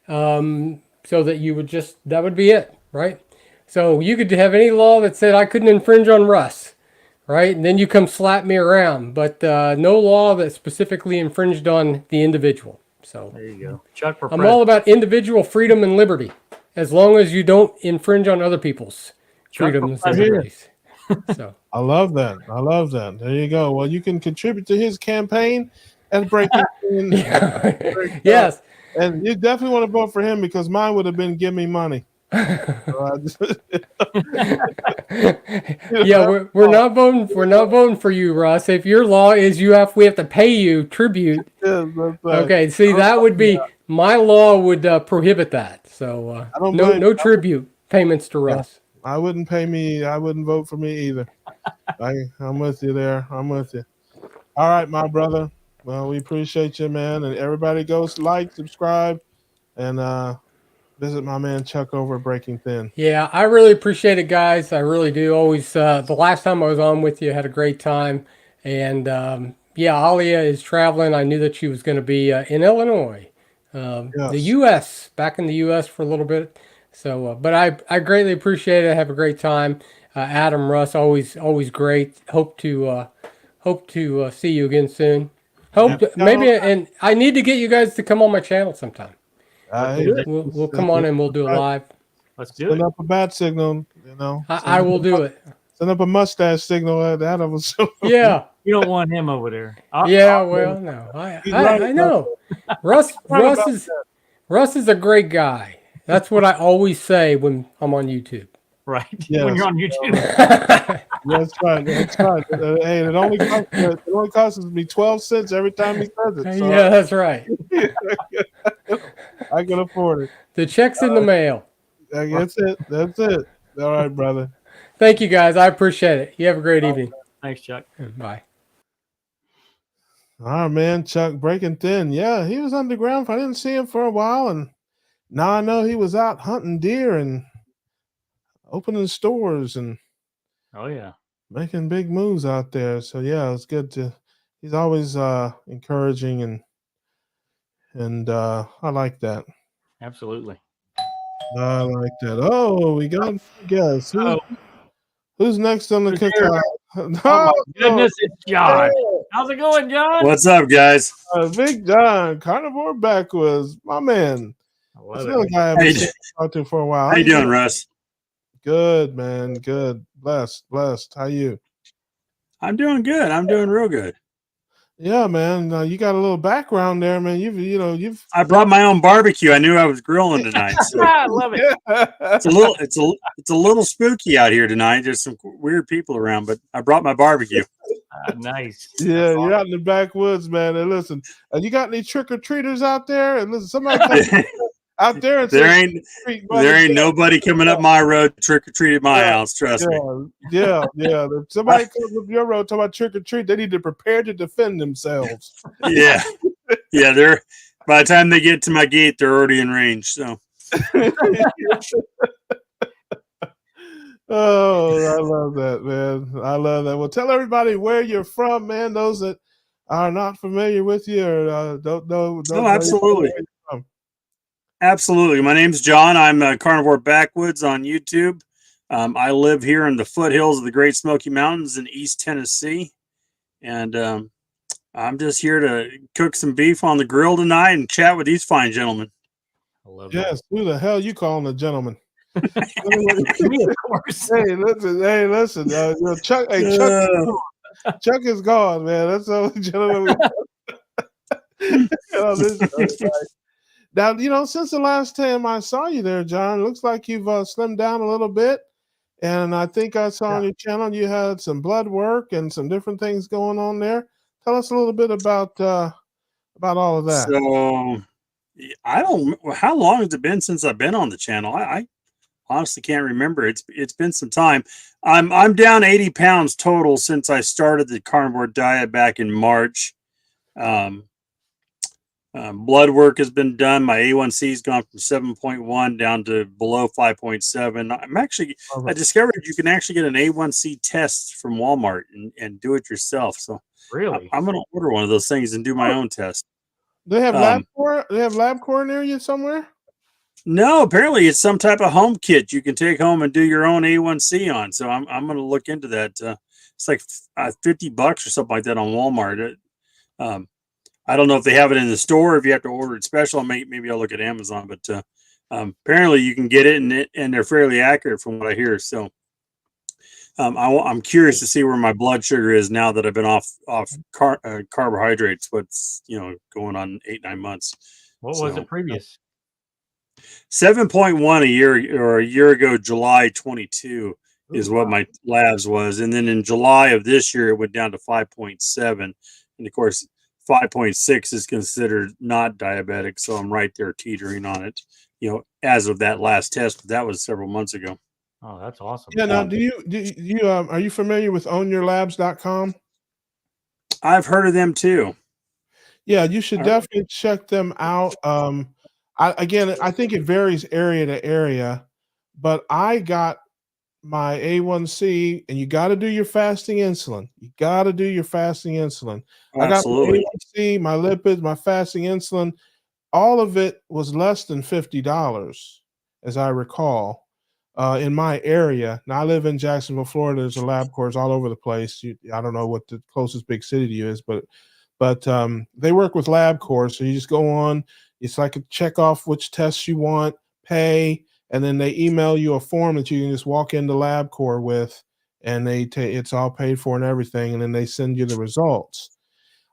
so that that would be it, right? So you could have any law that said I couldn't infringe on Russ, right? And then you come slap me around, but no law that specifically infringed on the individual. So there you go. Chuck for I'm all about individual freedom and liberty, as long as you don't infringe on other people's freedoms and liberties. So I love that. I love that. There you go. Well, you can contribute to his campaign at Breaking. Yes. And you definitely want to vote for him, because mine would have been give me money. Yeah, we're not voting. We're not voting for you, Russ. If your law is we have to pay you tribute. Yes, that's right. Okay, see, that would be my law would prohibit that. So no tribute payments to Russ. I wouldn't pay me. I wouldn't vote for me either. I'm with you there. I'm with you. All right, my brother. Well, we appreciate you, man. And everybody goes like, subscribe, and visit my man Chuck over at Breaking Thin. Yeah, I really appreciate it, guys. I really do. Always. The last time I was on with you, I had a great time. And Alia is traveling. I knew that she was going to be in Illinois, the U.S., back in the U.S. for a little bit. So, but I greatly appreciate it. Have a great time. Adam, Russ, always great. Hope to see you again soon. Maybe, and I need to get you guys to come on my channel sometime. We'll come on and we'll do a live. Let's do it. Send up a bat signal, you know. I will do it. Send up a mustache signal at Adam. Yeah. You don't want him over there. No. I know. Russ is a great guy. That's what I always say when I'm on YouTube. Right. Yes. When you're on YouTube. That's right. That's right. Hey, it only costs me 12 cents every time he says it. So yeah, that's right. I can afford it. The check's in the mail. That's it. That's it. All right, brother. Thank you, guys. I appreciate it. You have a great evening. Thanks, Chuck. Bye. All right, man. Chuck Breaking Thin. Yeah, he was underground. I didn't see him for a while, and now I know he was out hunting deer and opening stores and making big moves out there. So yeah, it's good to. He's always encouraging and I like that. Absolutely. I like that. Oh, we got a guest. Who's next on the cookout? Oh my goodness, it's John. How's it going, John? What's up, guys? Big John, Carnivore Backwards, my man. I That's love another it. guy I haven't seen talk to for a while. How you doing, Russ? Good, man. Good. Blessed. How you? I'm doing good. I'm doing real good. Yeah, man. You got a little background there, man. You've. I brought my own barbecue. I knew I was grilling tonight. So I love it. it's a little spooky out here tonight. There's some weird people around, but I brought my barbecue. Nice. Yeah, you're out in the backwoods, man. And listen, you got any trick or treaters out there? And listen, somebody comes out there and there ain't nobody coming up my road trick or treat at my house. Trust me. Yeah. If somebody comes up your road talking about trick or treat, they need to prepare to defend themselves. Yeah. They're by the time they get to my gate, they're already in range. So. Oh, I love that, man. I love that. Well, tell everybody where you're from, man. Those that are not familiar with you or don't know. Absolutely. Absolutely. My name's John. I'm Carnivore Backwoods on YouTube. I live here in the foothills of the Great Smoky Mountains in East Tennessee. And I'm just here to cook some beef on the grill tonight and chat with these fine gentlemen. I love yes. that. Who the hell you calling a gentleman? Me, of course. Hey, listen. Chuck. Hey, Chuck is gone, man. That's the only gentleman. Now, since the last time I saw you there, John, looks like you've slimmed down a little bit. And I think I saw on your channel you had some blood work and some different things going on there. Tell us a little bit about all of that. So, I don't. How long has it been since I've been on the channel? I honestly can't remember. It's been some time. I'm down 80 pounds total since I started the carnivore diet back in March. Blood work has been done. My A1C has gone from 7.1 down to below 5.7. I discovered you can actually get an A1C test from Walmart and do it yourself. So Really, I'm going to order one of those things and do my own test. They have LabCorp. They have LabCorp near you somewhere. No, apparently it's some type of home kit you can take home and do your own A1C on. So I'm going to look into that. It's like $50 or something like that on Walmart. I don't know if they have it in the store, if you have to order it special. Maybe I'll look at Amazon, but apparently you can get it and they're fairly accurate from what I hear. So I'm curious to see where my blood sugar is now that I've been off carbohydrates. What's going on 8-9 months. what was it previous? 7.1 a year ago, July 22 is what my labs was, and then in July of this year it went down to 5.7, and of course 5.6 is considered not diabetic, so I'm right there teetering on it, as of that last test, but that was several months ago. Oh, that's awesome. Yeah. Now, are you familiar with ownyourlabs.com? I've heard of them too. Yeah, you should definitely check them out. I think it varies area to area, but I got my A1C, and you got to do your fasting insulin. Oh, I got my absolutely. A1C, my lipids, my fasting insulin. All of it was less than $50, as I recall, in my area. Now, I live in Jacksonville, Florida. There's a LabCorp all over the place. I don't know what the closest big city to you is, but they work with LabCorp. So you just go on. It's like a check off which tests you want, pay, and then they email you a form that you can just walk into LabCorp with, and it's all paid for and everything, and then they send you the results.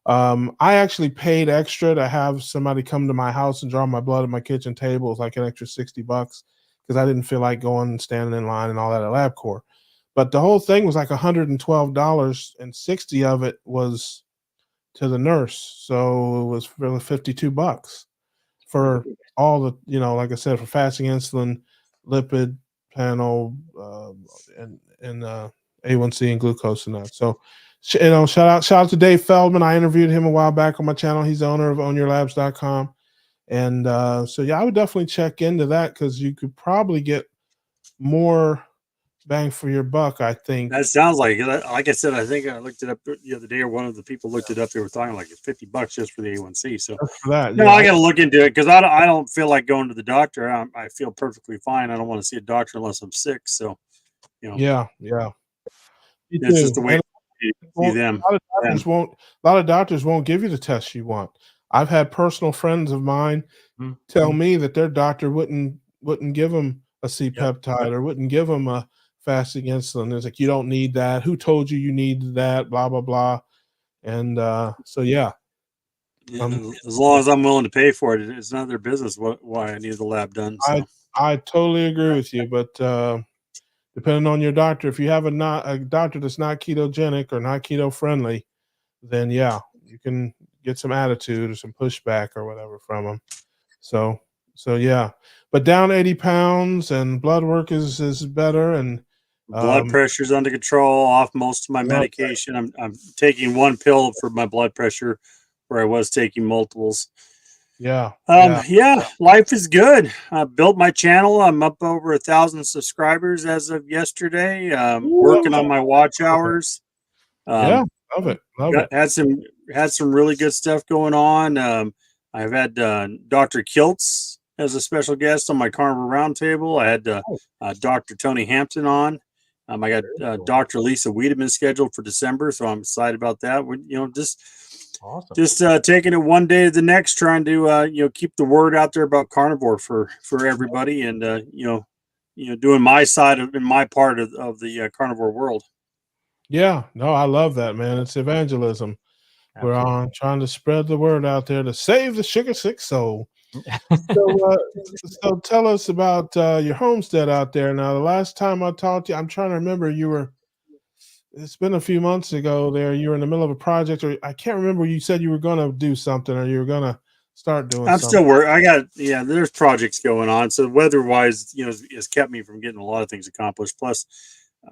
I actually paid extra to have somebody come to my house and draw my blood at my kitchen table. It was like an extra $60 because I didn't feel like going and standing in line and all that at LabCorp. But the whole thing was like $112, and $60 of it was to the nurse, so it was really $52 for all the, like I said, for fasting insulin, lipid panel, and A1C and glucose and that. So, shout out to Dave Feldman. I interviewed him a while back on my channel. He's the owner of ownyourlabs.com. And so, yeah, I would definitely check into that because you could probably get more bang for your buck, I think. That sounds like I said, I think I looked it up the other day, or one of the people looked it up. They were talking like $50 just for the A1C. So for that, I got to look into it because I don't feel like going to the doctor. I feel perfectly fine. I don't want to see a doctor unless I'm sick. So, Yeah. That's just the way. see them. A lot of doctors won't give you the test you want. I've had personal friends of mine tell me that their doctor wouldn't give them a C-peptide or wouldn't give them a fasting insulin. It's like, you don't need that. Who told you need that? Blah, blah, blah. And so, yeah. As long as I'm willing to pay for it, it's not their business why I need the lab done. So. I totally agree with you, but depending on your doctor, if you have a doctor that's not ketogenic or not keto friendly, then yeah, you can get some attitude or some pushback or whatever from them. So yeah, but down 80 pounds and blood work is better, and blood pressure's under control. Off most of my medication. I'm taking one pill for my blood pressure, where I was taking multiples. Yeah. Life is good. I built my channel. I'm up over 1,000 subscribers as of yesterday. Working on my watch hours. Love it. Had some really good stuff going on. I've had Dr. Kiltz as a special guest on my Carnivore Roundtable. I had Dr. Tony Hampton on. I got Dr. Lisa Wiedemann scheduled for December, so I'm excited about that. Awesome. Just taking it one day to the next, trying to keep the word out there about carnivore for everybody, and doing my side in my part of the carnivore world. Yeah, no, I love that, man. It's evangelism. Absolutely. We're on trying to spread the word out there to save the sugar sick soul. So tell us about your homestead out there. Now, the last time I talked to you, I'm trying to remember, it's been a few months ago there. You were in the middle of a project, or I can't remember. You said you were going to do something, or you were going to start doing something. Still working. There's projects going on. So weather-wise, has kept me from getting a lot of things accomplished. Plus,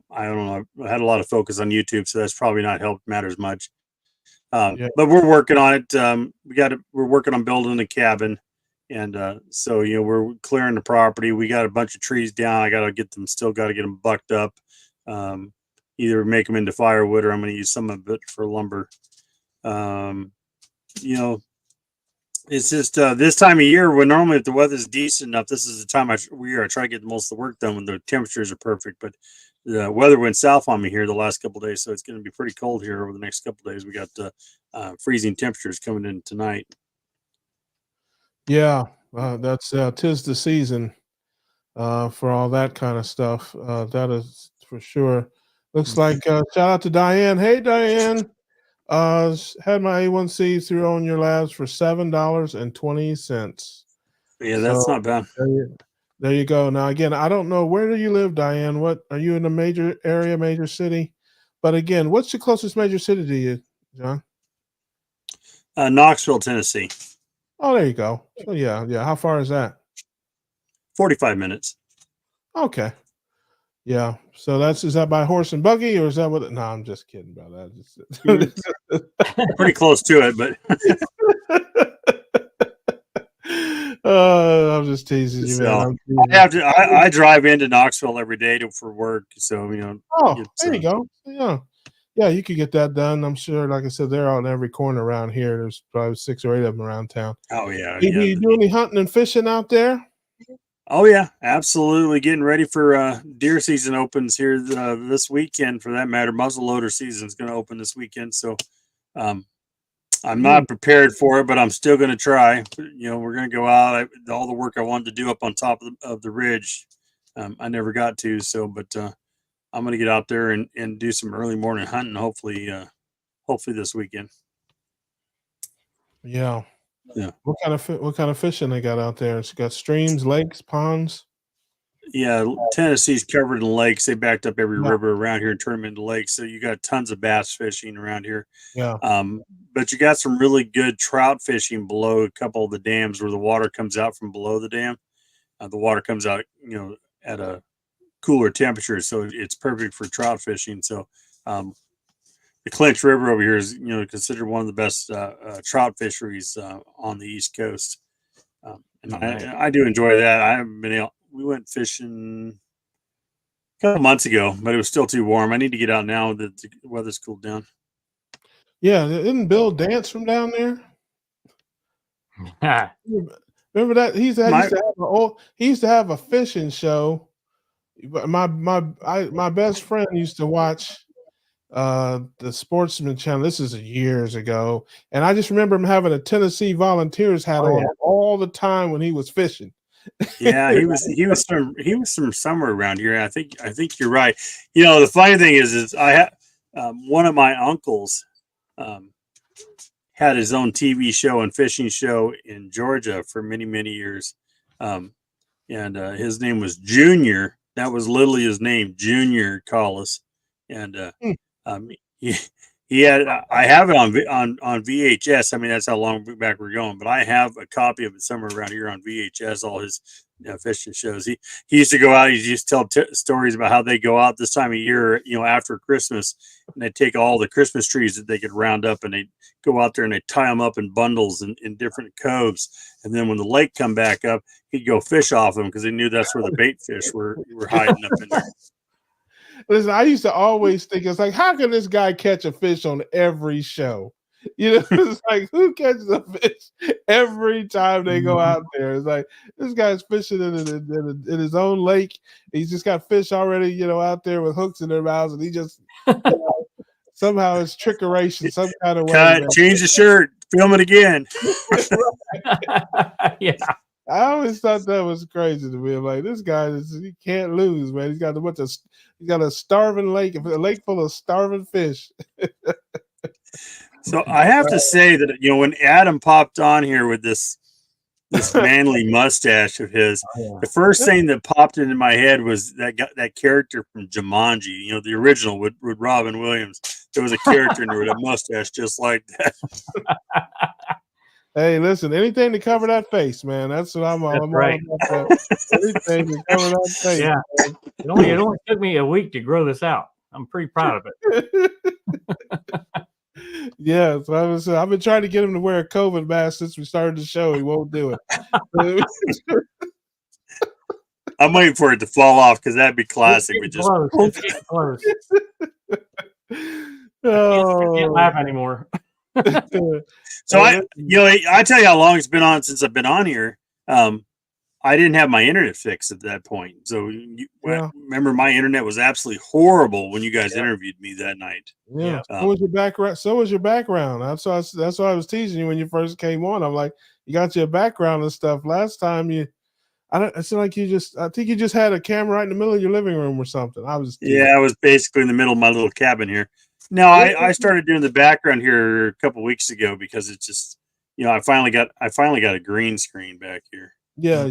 I don't know, I had a lot of focus on YouTube, so that's probably not helped matters much. But we're working on it. We're working on building a cabin. And so, we're clearing the property. We got a bunch of trees down. I got to get them bucked up. Either make them into firewood, or I'm going to use some of it for lumber. It's just this time of year when normally if the weather's decent enough, this is the time I try to get the most of the work done when the temperatures are perfect. But the weather went south on me here the last couple of days, so it's going to be pretty cold here over the next couple of days. We got freezing temperatures coming in tonight. Yeah, that's 'tis the season for all that kind of stuff. That is for sure. Looks like shout out to Diane. Hey, Diane. Had my A1C through on your labs for $7.20. Yeah, that's not bad. There you go. Now, again, I don't know, where do you live, Diane? What are you in a major area, major city? But again, what's the closest major city to you, John? Knoxville, Tennessee. Oh, there you go. So yeah. How far is that? 45 minutes. Okay. Yeah. So is that by horse and buggy, or is that what? No, I'm just kidding about that. Pretty close to it, but I'm just teasing you, man. I drive into Knoxville every day for work, so there you go. Yeah, you could get that done. I'm sure. Like I said, they're on every corner around here. There's probably 6 or 8 of them around town. Oh yeah. Do you do any hunting and fishing out there? Oh yeah, absolutely. Getting ready for deer season opens here this weekend. For that matter, muzzleloader season is going to open this weekend. So I'm not prepared for it, but I'm still going to try. We're going to go out. All the work I wanted to do up on top of the ridge, I never got to. So, but I'm going to get out there and do some early morning hunting. Hopefully this weekend. Yeah. Yeah. What kind of fishing they got out there? It's got streams, lakes, ponds. Yeah, Tennessee's covered in lakes. They backed up every river around here and turned them into lakes. So you got tons of bass fishing around here. Yeah. But you got some really good trout fishing below a couple of the dams where the water comes out from below the dam. The water comes out, at a cooler temperature, so it's perfect for trout fishing. So the Clinch River over here is considered one of the best trout fisheries on the East Coast, and I do enjoy that. I haven't been able. We went fishing a couple months ago, but it was still too warm. I need to get out now that the weather's cooled down. Yeah, didn't Bill dance from down there? Remember that he used to have a fishing show. My best friend used to watch the Sportsman Channel. This is years ago, and I just remember him having a Tennessee Volunteers hat on all the time when he was fishing. Yeah, he was from somewhere around here. I think you're right. You know, the funny thing is I have one of my uncles had his own TV show and fishing show in Georgia for many years, and his name was Junior. That was literally his name, Junior Collis, and he had I have it on VHS. I mean, that's how long back we're going, but I have a copy of it somewhere around here on VHS. All his fishing shows. He used to go out. He used to tell stories about how they go out this time of year, after Christmas, and they take all the Christmas trees that they could round up, and they go out there and they tie them up in bundles in different coves. And then when the lake come back up, he'd go fish off them because he knew that's where the bait fish were hiding up in there. Listen, I used to always think, it's like, how can this guy catch a fish on every show? It's like, who catches a fish every time they go out there? It's like, this guy's fishing in his own lake. He's just got fish already, out there with hooks in their mouths, and he just somehow it's trickeration, some kind of way. Cut, change the shirt, film it again. Yeah. I always thought that was crazy to me. I'm like, this guy he can't lose, man. He's got a starving lake, a lake full of starving fish. So I have to say that when Adam popped on here with this manly mustache of his, the first thing that popped into my head was that character from Jumanji, the original with Robin Williams. There was a character in there with a mustache just like that. Hey, listen, anything to cover that face, man. That's what I'm all about. Anything to cover that face. Yeah. It only took me a week to grow this out. I'm pretty proud of it. Yeah, so I've been trying to get him to wear a COVID mask since we started the show. He won't do it. I'm waiting for it to fall off because that'd be classic. It's getting close. Oh. I can't laugh anymore. So I tell you how long it's been on since I've been on here. I didn't have my internet fixed at that point. So remember, my internet was absolutely horrible when you guys interviewed me that night. Yeah. So was your background. That's why I was teasing you when you first came on. I'm like, you got your background and stuff. Last time I think you just had a camera right in the middle of your living room or something. I was basically in the middle of my little cabin here. No, I started doing the background here a couple weeks ago because it's just, I finally got a green screen back here. Yeah.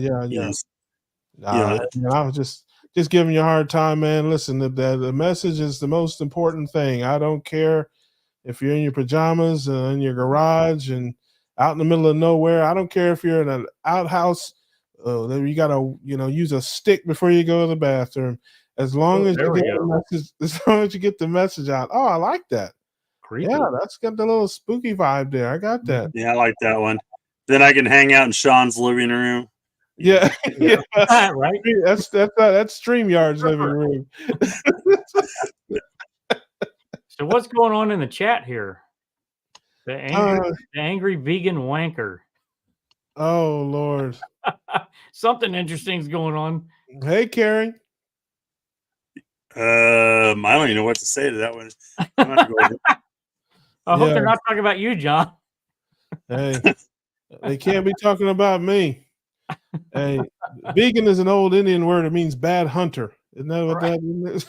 I was just giving you a hard time, man. Listen, the message is the most important thing. I don't care if you're in your pajamas in your garage and out in the middle of nowhere. I don't care if you're in an outhouse. You got to use a stick before you go to the bathroom. As long as you get the message out. Oh, I like that. Creepy. Yeah, that's got the little spooky vibe there. I got that. Yeah, I like that one. Then I can hang out in Sean's living room. Yeah. Right. That's StreamYard's living room. So what's going on in the chat here? The angry vegan wanker. Oh Lord. Something interesting's going on. Hey, Karen. I don't even know what to say to that one. I hope they're not talking about you, John. Hey, they can't be talking about me. Hey, vegan is an old Indian word. It means bad hunter. Isn't that what that is?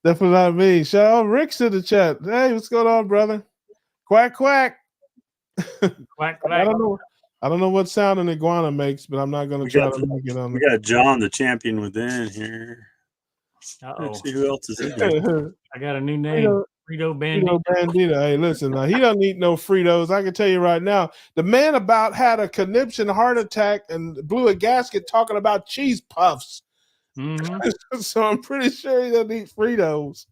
Definitely not me. Shout out Rick's in the chat. Hey, what's going on, brother? Quack, quack. Quack, quack. I don't know what sound an iguana makes, but I'm not going to try to make it on. We got John, the champion, within here. Let's see who else is in there. I got a new name. Frito Bandito. Hey, listen, he doesn't eat no Fritos. I can tell you right now, the man about had a conniption heart attack and blew a gasket talking about cheese puffs. Mm-hmm. So I'm pretty sure he doesn't eat Fritos.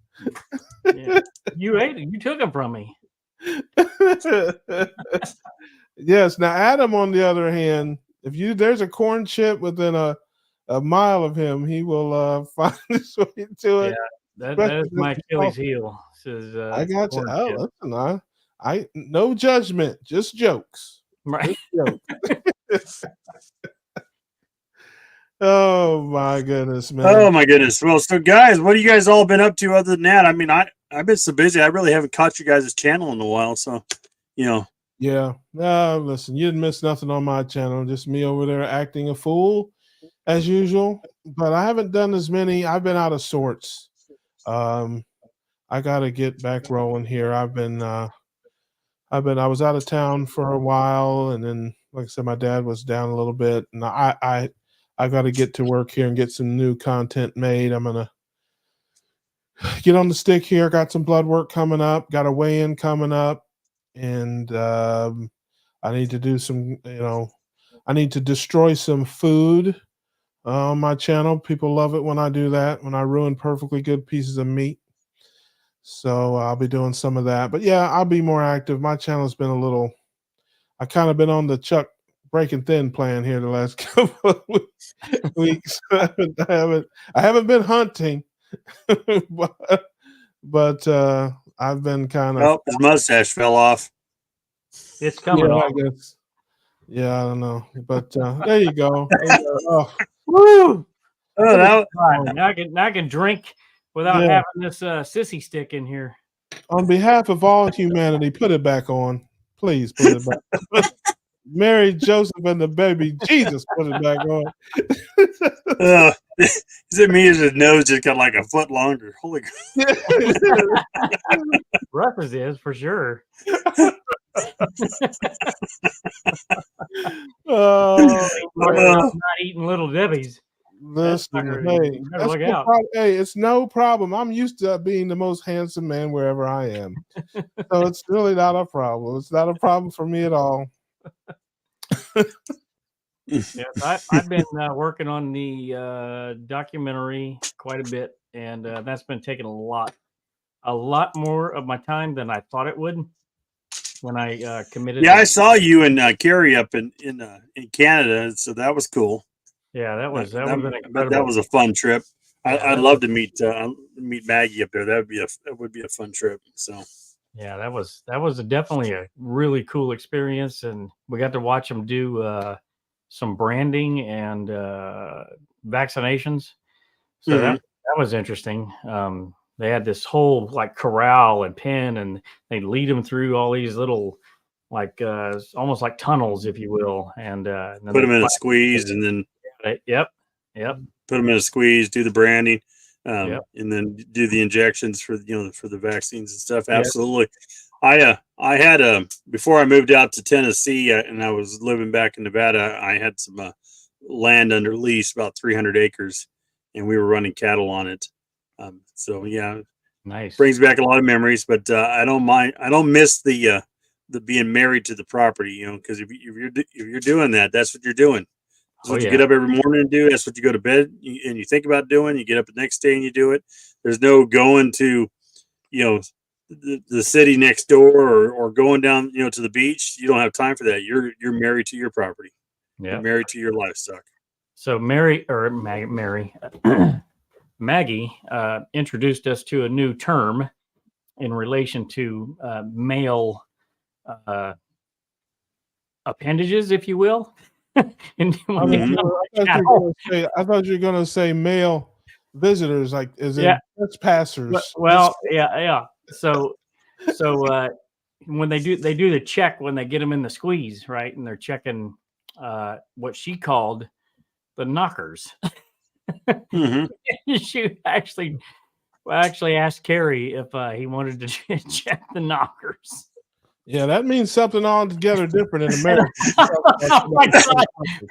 Yeah. You ate it. You took them from me. Yes. Now, Adam, on the other hand, if there's a corn chip within a mile of him, he will find his way to it. Yeah, that is my Achilles heel. I got you. Oh, listen, I no judgment, just jokes. Right. Just jokes. Oh my goodness, man. Oh my goodness. Well, so guys, what have you guys all been up to other than that? I mean, I've been so busy. I really haven't caught you guys' channel in a while. So, you know. Yeah. Listen, you didn't miss nothing on my channel. Just me over there acting a fool as usual. But I haven't done as many. I've been out of sorts. I got to get back rolling here. I was out of town for a while, and then, like I said, my dad was down a little bit, and I got to get to work here and get some new content made. I'm gonna get on the stick here. Got some blood work coming up. Got a weigh-in coming up, and I need to do some. I need to destroy some food on my channel. People love it when I do that. When I ruin perfectly good pieces of meat. So I'll be doing some of that. But yeah, I'll be more active. My channel's been a little. I kind of been on the Chuck breaking thin plan here the last couple of weeks. I haven't been hunting, but I've been kind of. Oh, his mustache fell off. It's coming Yeah, off. I guess. Yeah, I don't know, but there you go. Oh, Woo! Oh, that, Now I can drink without Yeah. having this sissy stick in here. On behalf of all humanity, put it back on. Please put it back. Mary, Joseph, and the baby Jesus, put it back on. is it me? Or his nose just got like a foot longer? Holy crap. Russ's is for sure. Oh, Not eating Little Debbie's. listen, You hey, better that's look no out. hey, it's no problem. I'm used to being the most handsome man wherever I am, so it's really not a problem. It's not a problem for me at all. Yes, I've been working on the documentary quite a bit, and that's been taking a lot more of my time than I thought it would when I committed. Yeah, I saw you and Carrie up in Canada, so that was cool. Yeah, that was an But incredible. that was a fun trip. Yeah, I'd love to meet Maggie up there. That would be a fun trip. So yeah, that was definitely a really cool experience, and we got to watch them do some branding and vaccinations. So that was interesting. They had this whole like corral and pen, and they lead them through all these little like almost like tunnels, if you will, and then put them in a squeeze, and then yep. Put them in a squeeze, do the branding, Yep. and then do the injections for the vaccines and stuff. Yep. Absolutely. I had before I moved out to Tennessee and I was living back in Nevada. I had some land under lease, about 300 acres, and we were running cattle on it. So yeah, Nice. brings back a lot of memories. But I don't mind. I don't miss the being married to the property, because if you're doing that, that's what you're doing. That's what you get up every morning and do. That's what you go to bed and you think about doing. You get up the next day and you do it. There's no going to, the city next door or going down, to the beach. You don't have time for that. You're married to your property. Yeah. You're married to your livestock. So Maggie introduced us to a new term in relation to male appendages, if you will. And I thought you were going to say male visitors, like as in trespassers. Well, yeah. So when they do the check when they get them in the squeeze, right, and they're checking what she called the knockers. She actually asked Carrie if he wanted to check the knockers. Yeah, that means something altogether different in America. Oh my God.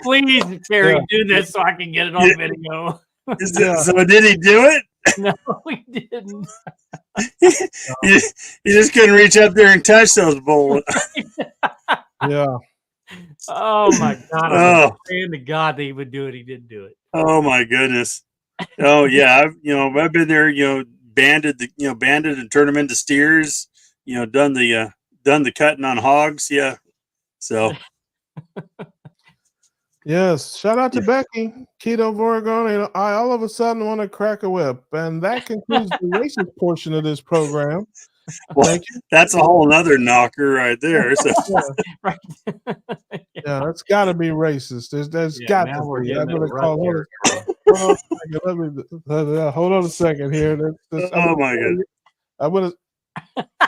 Please, Carrie, do this so I can get it on video. So did he do it? No, he didn't. You just couldn't reach up there and touch those bulls. Yeah. Oh my God! I'm praying to God that he would do it. He didn't do it. Oh my goodness. Oh yeah, I've been there. Banded and turned them into steers. Done the cutting on hogs. Yeah. So. Yes. Shout out to Becky, Keto Cookout. I all of a sudden want to crack a whip, and that concludes the racist portion of this program. Well, that's a whole other knocker right there. So. Right. Yeah, that's got to be racist. There's Yeah, got now to we're be. getting I'm into gonna rut call. territory. Hold on a second here. Oh my goodness. I'm gonna.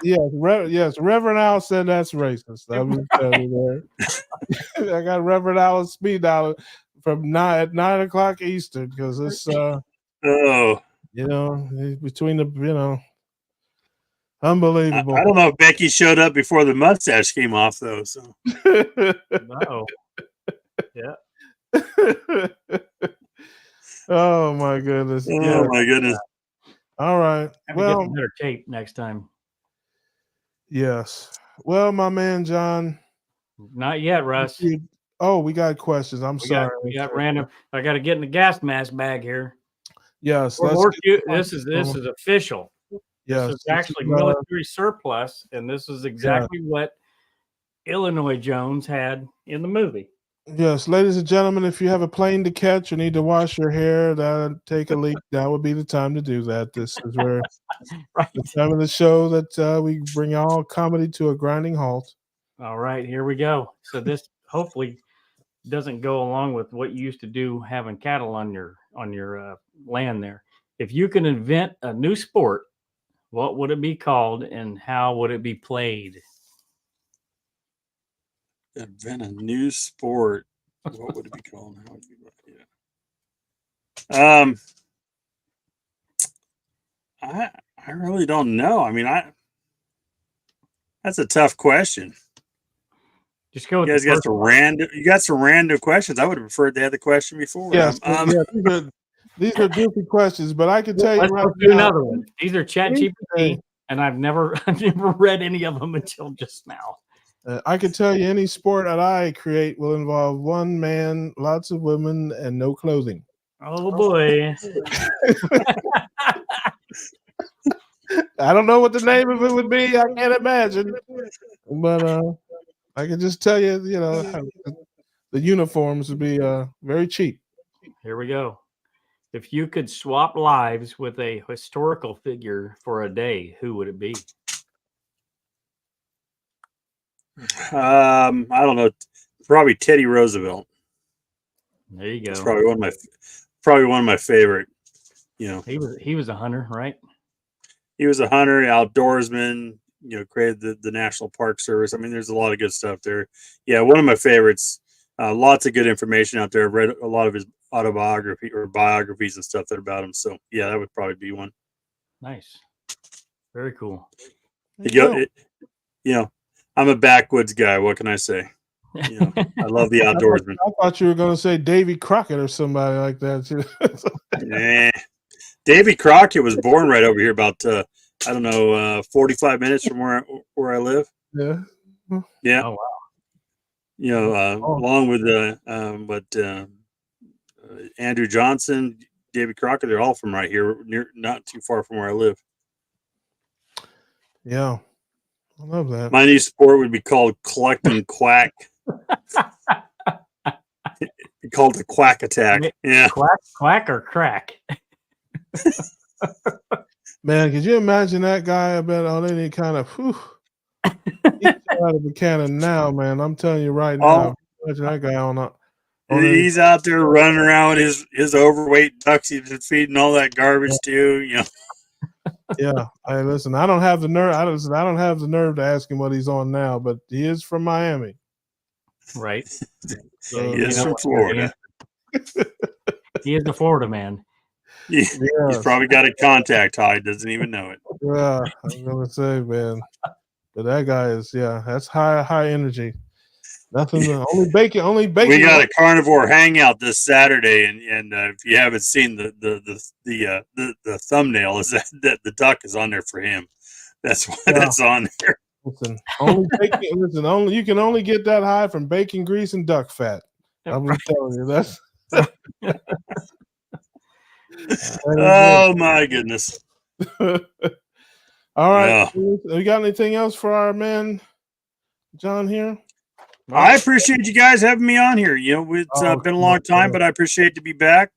Yes, Reverend Al said that's racist. I'm just telling you there. I got Reverend Al speed dial from 9 o'clock Eastern because it's Oh, between the unbelievable. I don't know if Becky showed up before the mustache came off though. So Uh-oh. Yeah. Oh my goodness. oh Yeah. my goodness. All right. Have to get Well, some better tape next time. yes. Well, my man John. Not yet, Russ. Oh, we got questions. I'm sorry. We got random. I got to get in the gas mask bag here. Yes. This is official. Yes. This is actually military surplus, and this is exactly what Illinois Jones had in the movie. Yes, ladies and gentlemen, if you have a plane to catch, you need to wash your hair, take a leak. That would be the time to do that. This is where Right. the time of the show that we bring all comedy to a grinding halt. All right, here we go. So this hopefully doesn't go along with what you used to do having cattle on your land there. If you can invent a new sport, what would it be called and how would it be played? Invent a new sport. What would it be called? How would it be? Yeah. I really don't know. I mean, that's a tough question. Just go with You guys got some random. You got some random questions. I would have preferred to have the question before. Yes, these are goofy questions, but I can tell you Let's right do now. another one. These are Chat GPT, and I've never read any of them until just now. I can tell you any sport that I create will involve one man, lots of women, and no clothing. Oh boy. I don't know what the name of it would be. I can't imagine. But I can just tell you, how the uniforms would be very cheap. Here we go. If you could swap lives with a historical figure for a day, who would it be? I don't know. Probably Teddy Roosevelt. There you go. It's probably one of my favorite. He was a hunter, right? He was a hunter, outdoorsman. Created the National Park Service. I mean, there's a lot of good stuff there. Yeah, one of my favorites. Lots of good information out there. I've read a lot of his autobiography or biographies and stuff about him. So yeah, that would probably be one. Nice. Very cool. I'm a backwoods guy. What can I say? I love the outdoorsman. I thought you were going to say Davy Crockett or somebody like that too. Davy Crockett was born right over here, about 45 minutes from where I live. Yeah. Yeah. Oh wow. Along with Andrew Johnson, Davy Crockett, they're all from right here, not too far from where I live. Yeah. I love that. My new sport would be called Collect and Quack. Called the Quack Attack. Yeah. Quack or crack? Man, could you imagine that guy? I bet on any kind of he's out of the cannon now, man. I'm telling you right now. Imagine that guy on he's out there running around with his overweight ducks he's been feeding all that garbage to, Yeah. Hey, listen, I don't have the nerve. I don't have the nerve to ask him what he's on now, but he is from Miami. Right. He is from Florida. He is the Florida man. He's probably got a contact high, doesn't even know it. Yeah, I'm gonna say, man. But that guy is, that's high energy. Nothing, only bacon. We got a Carnivore Hangout this Saturday, and if you haven't seen the thumbnail, is that the duck is on there for him. That's why that's on there. Listen, only bacon. Listen, you can only get that high from bacon grease and duck fat. I'm just telling you that's. Oh my goodness! All right, we got anything else for our man John here? I appreciate you guys having me on here. It's been a long time, but I appreciate to be back.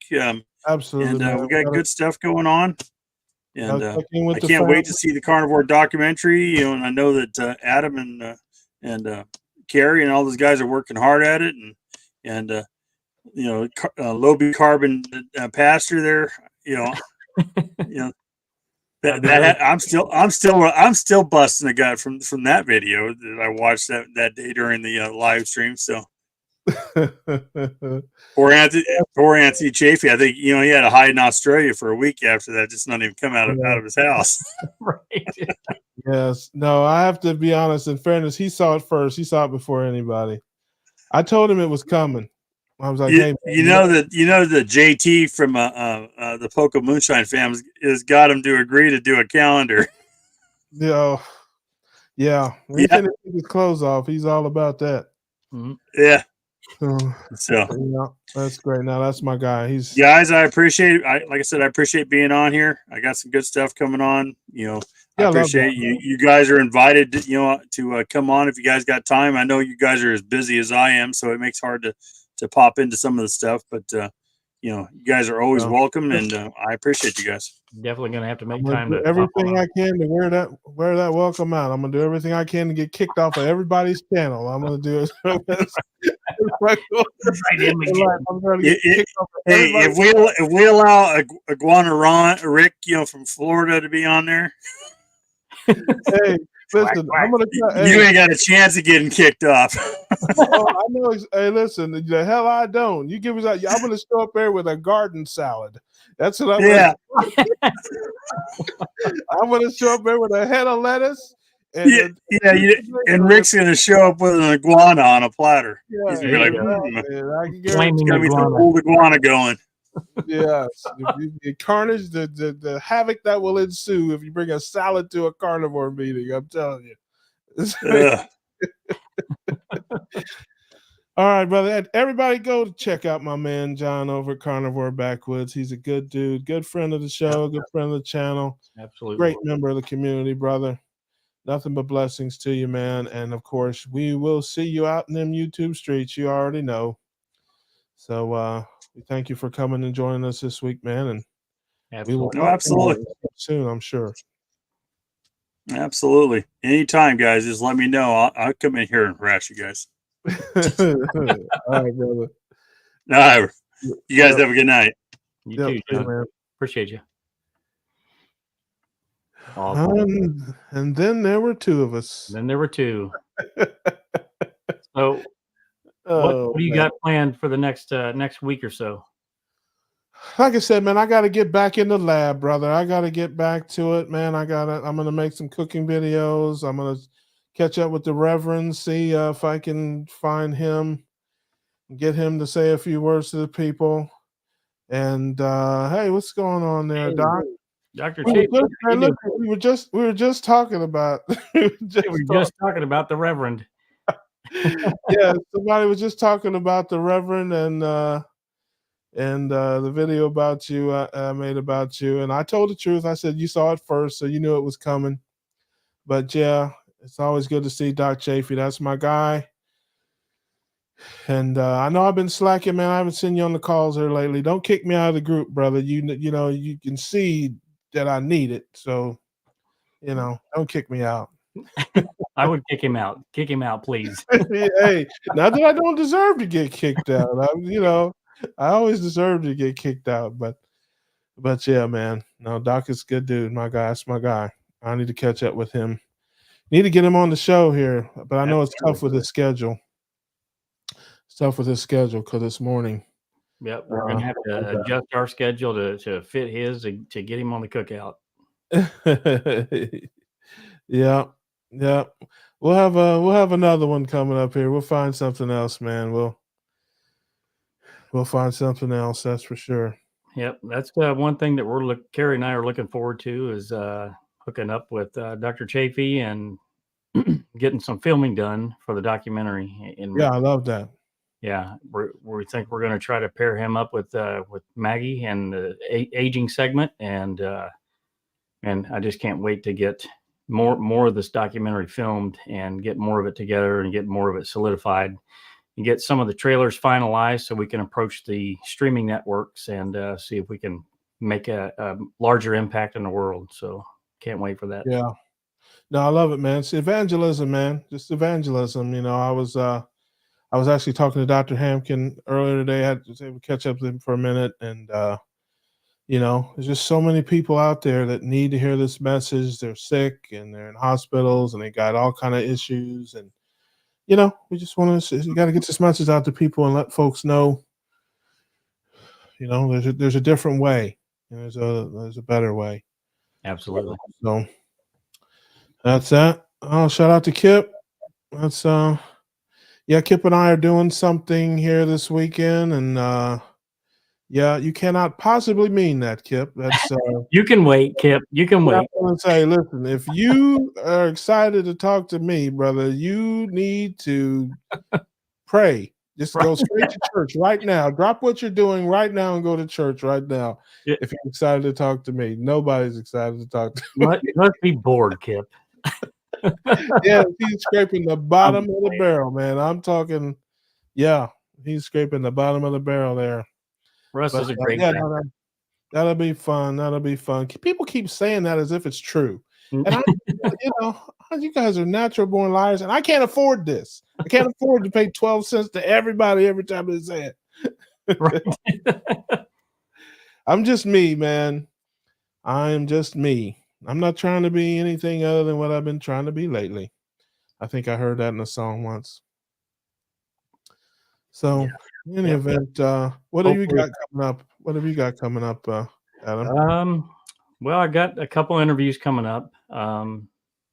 Absolutely, and we got good stuff going on. And I can't wait to see the Carnivore documentary. And I know that Adam and Carrie and all those guys are working hard at it, and low carbon pasture there. You know I'm still busting a gut from that video that I watched that day during the live stream. So poor Anthony Chafee. I think he had to hide in Australia for a week after that, just not even come out of his house. Right. Yes. No, I have to be honest. In fairness, he saw it first. He saw it before anybody. I told him it was coming. I was like, "Hey, man, you know that JT from the Poco Moonshine fam has got him to agree to do a calendar." Yeah. When he finished his clothes off, he's all about that. Mm-hmm. Yeah. So yeah, that's great. Now that's my guy. Guys, I appreciate. Like I said, I appreciate being on here. I got some good stuff coming on. I appreciate you. You guys are invited, to come on if you guys got time. I know you guys are as busy as I am, so it makes it hard to pop into some of the stuff. But you guys are always welcome, and I appreciate you guys. Definitely gonna have to make time do to everything I can to wear that welcome out. I'm gonna do everything I can to get kicked off of everybody's channel. I'm gonna do it. If we allow Iguana Rick, from Florida to be on there, hey, listen, I'm gonna. You ain't got a chance of getting kicked off. I know. Hey, listen, the hell I don't. You give us that. I'm gonna show up there with a garden salad. That's what I'm. Yeah. I'm gonna show up there with a head of lettuce. And Rick's gonna show up with an iguana on a platter. Yeah, he's gonna be I can get some old iguana going. Yes, the carnage, the havoc that will ensue if you bring a salad to a carnivore meeting. I'm telling you. All right, brother. Everybody go check out my man John over at Carnivore Backwoods. He's a good dude, good friend of the show, good friend of the channel. Absolutely. Great member of the community, brother. Nothing but blessings to you, man. And of course, we will see you out in them YouTube streets. You already know. So we thank you for coming and joining us this week, man. And absolutely. we will absolutely soon, I'm sure. Absolutely. Anytime, guys, just let me know. I'll come in here and harass you guys. All right, brother. All right. You guys have a good night. You too, John. Man. Appreciate you. And then there were two of us. Then there were two. So what do you got planned for the next week or so? Like I said, man, I got to get back in the lab, brother. I got to get back to it, man. I'm going to make some cooking videos. I'm going to catch up with the Reverend, see if I can find him, get him to say a few words to the people. And hey, what's going on there, Doc? Dr. Chief, we were just talking about talking about the Reverend. Yeah, somebody was just talking about the Reverend and the video about you I made about you, and I told the truth. I said you saw it first, so you knew it was coming. But yeah, it's always good to see Doc Chafee. That's my guy. And I know I've been slacking, man. I haven't seen you on the calls here lately. Don't kick me out of the group, brother. You know you can see that I need it, so don't kick me out. I would kick him out. Kick him out, please. Hey, not that I don't deserve to get kicked out. I always deserve to get kicked out, but yeah, man. No, Doc is a good dude. My guy, that's my guy. I need to catch up with him. Need to get him on the show here, but I know it's tough with his schedule. It's tough with his schedule because it's morning. Yep, we're gonna have to adjust our schedule to fit his to get him on the cookout. Yeah. We'll have another one coming up here. We'll find something else, man. We'll find something else. That's for sure. Yep, that's one thing that Carrie and I are looking forward to is hooking up with Dr. Chafee and getting some filming done for the documentary. Yeah, I love that. Yeah, we think we're going to try to pair him up with Maggie and the aging segment, and I just can't wait to get more of this documentary filmed and get more of it together and get more of it solidified and get some of the trailers finalized so we can approach the streaming networks and see if we can make a larger impact in the world. So can't wait for that. No, I love it, man. It's evangelism, man. Just evangelism. I was actually talking to Dr. Hampkin earlier today. I was able to catch up with him for a minute, and there's just so many people out there that need to hear this message. They're sick and they're in hospitals and they got all kind of issues, and we just want to. You got to get this message out to people and let folks know. There's a different way, and there's a better way. Absolutely. So that's that. Oh, shout out to Kip. That's Kip and I are doing something here this weekend, and you cannot possibly mean that, Kip. That's You can wait, Kip. You can wait. I'm gonna say, listen, if you are excited to talk to me, brother, you need to pray. Just go straight to church right now. Drop what you're doing right now and go to church right now. Yeah. If you're excited to talk to me, nobody's excited to talk to me. You must be bored, Kip. Yeah, he's scraping the bottom of the barrel, man. I'm talking, he's scraping the bottom of the barrel there. Russ is a great guy. That'll be fun. That'll be fun. People keep saying that as if it's true. And you guys are natural born liars, and I can't afford this. I can't afford to pay 12 cents to everybody every time they say it. Right. I'm just me, man. I'm just me. I'm not trying to be anything other than what I've been trying to be lately. I think I heard that in a song once. So, in any event, what have you got coming up? What have you got coming up, Adam? Well, I got a couple interviews coming up.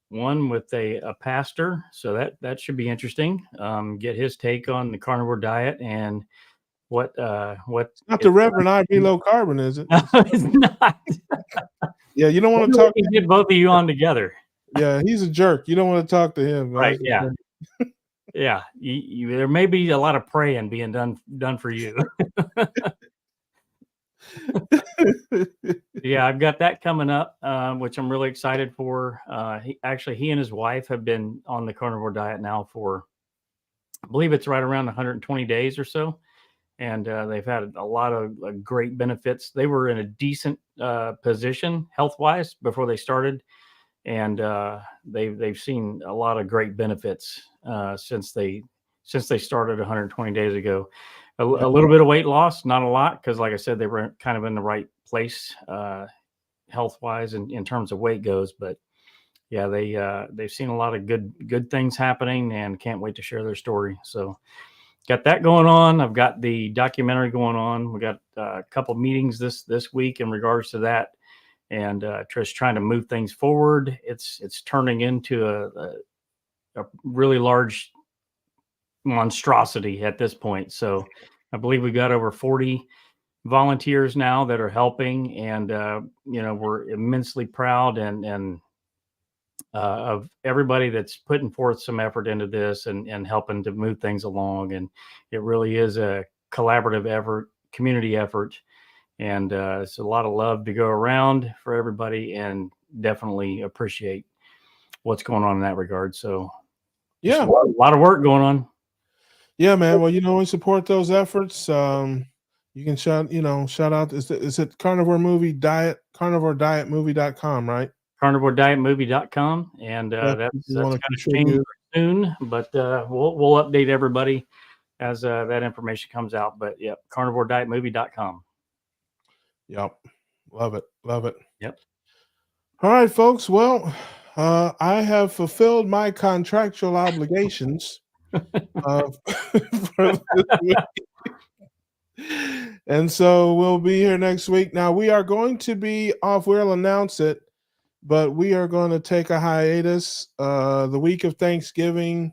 One with a pastor, so that should be interesting. Get his take on the carnivore diet and what It's not the Reverend I.B. Low Carbon, is it? No, it's not. Yeah, you don't want to talk. Get both of you on together. Yeah, he's a jerk. You don't want to talk to him, right? Yeah, yeah. There may be a lot of praying being done for you. Yeah, I've got that coming up, which I'm really excited for. He and his wife have been on the carnivore diet now for, I believe it's right around 120 days or so. And they've had a lot of great benefits. They were in a decent position health-wise before they started. And they've seen a lot of great benefits since they started 120 days ago. A little bit of weight loss, not a lot, because like I said, they were kind of in the right place health-wise in terms of weight goes. But yeah, they've seen a lot of good things happening, and can't wait to share their story. So got that going on. I've got the documentary going on. We got a couple meetings this week in regards to that, and just trying to move things forward. It's turning into a really large monstrosity at this point. So I believe we've got over 40 volunteers now that are helping, and we're immensely proud and of everybody that's putting forth some effort into this and helping to move things along. And it really is a collaborative effort, community effort, and it's a lot of love to go around for everybody, and definitely appreciate what's going on in that regard. So yeah, a lot of work going on. Yeah, man. Well, we support those efforts. You can shout out. Is it Carnivore Movie Diet, CarnivoreDietMovie.com, right? CarnivoreDietMovie.com, and that's going to change soon, but we'll update everybody as that information comes out. But yeah, CarnivoreDietMovie.com. Yep, love it. Yep. All right, folks. Well, I have fulfilled my contractual obligations for this week. And so we'll be here next week. Now we are going to be off. We'll announce it, but we are going to take a hiatus the week of Thanksgiving.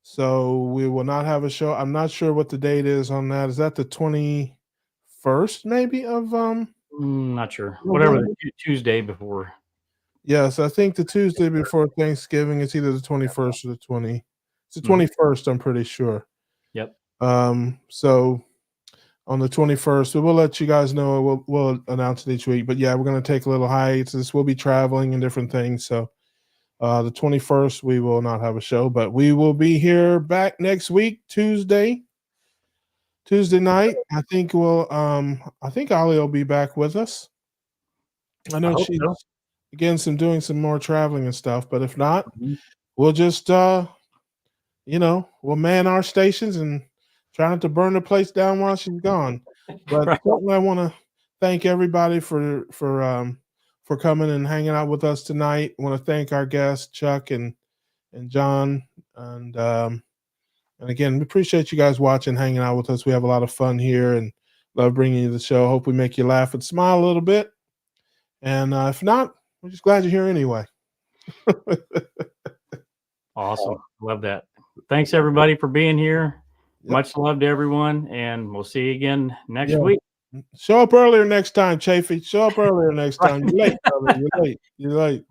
So we will not have a show. I'm not sure what the date is on that. Is that the 21st maybe of not sure. Whatever the Tuesday before. Yes, I think the Tuesday before Thanksgiving. It's either the 21st or the 20. It's the 21st, I'm pretty sure. Yep. So on the 21st, we'll let you guys know. We'll announce it each week. But yeah, we're going to take a little hiatus. We'll be traveling and different things. So the 21st, we will not have a show, but we will be here back next week, Tuesday night. I think I think Ollie will be back with us. I know she's again doing some more traveling and stuff. But if not, Mhm. we'll just we'll man our stations and try not to burn the place down while she's gone. But Right. certainly I want to thank everybody for coming and hanging out with us tonight. I want to thank our guests, Chuck and John, and again, we appreciate you guys watching, hanging out with us. We have a lot of fun here and love bringing you the show. Hope we make you laugh and smile a little bit. And if not, we're just glad you're here anyway. Awesome. Love that. Thanks everybody for being here. Yep. Much love to everyone, and we'll see you again next Yeah. week. Show up earlier next time, Chafee. Show up earlier next time. You're late, brother. You're late. You're late.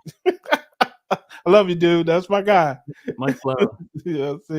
I love you, dude. That's my guy. Much love. Yeah, see.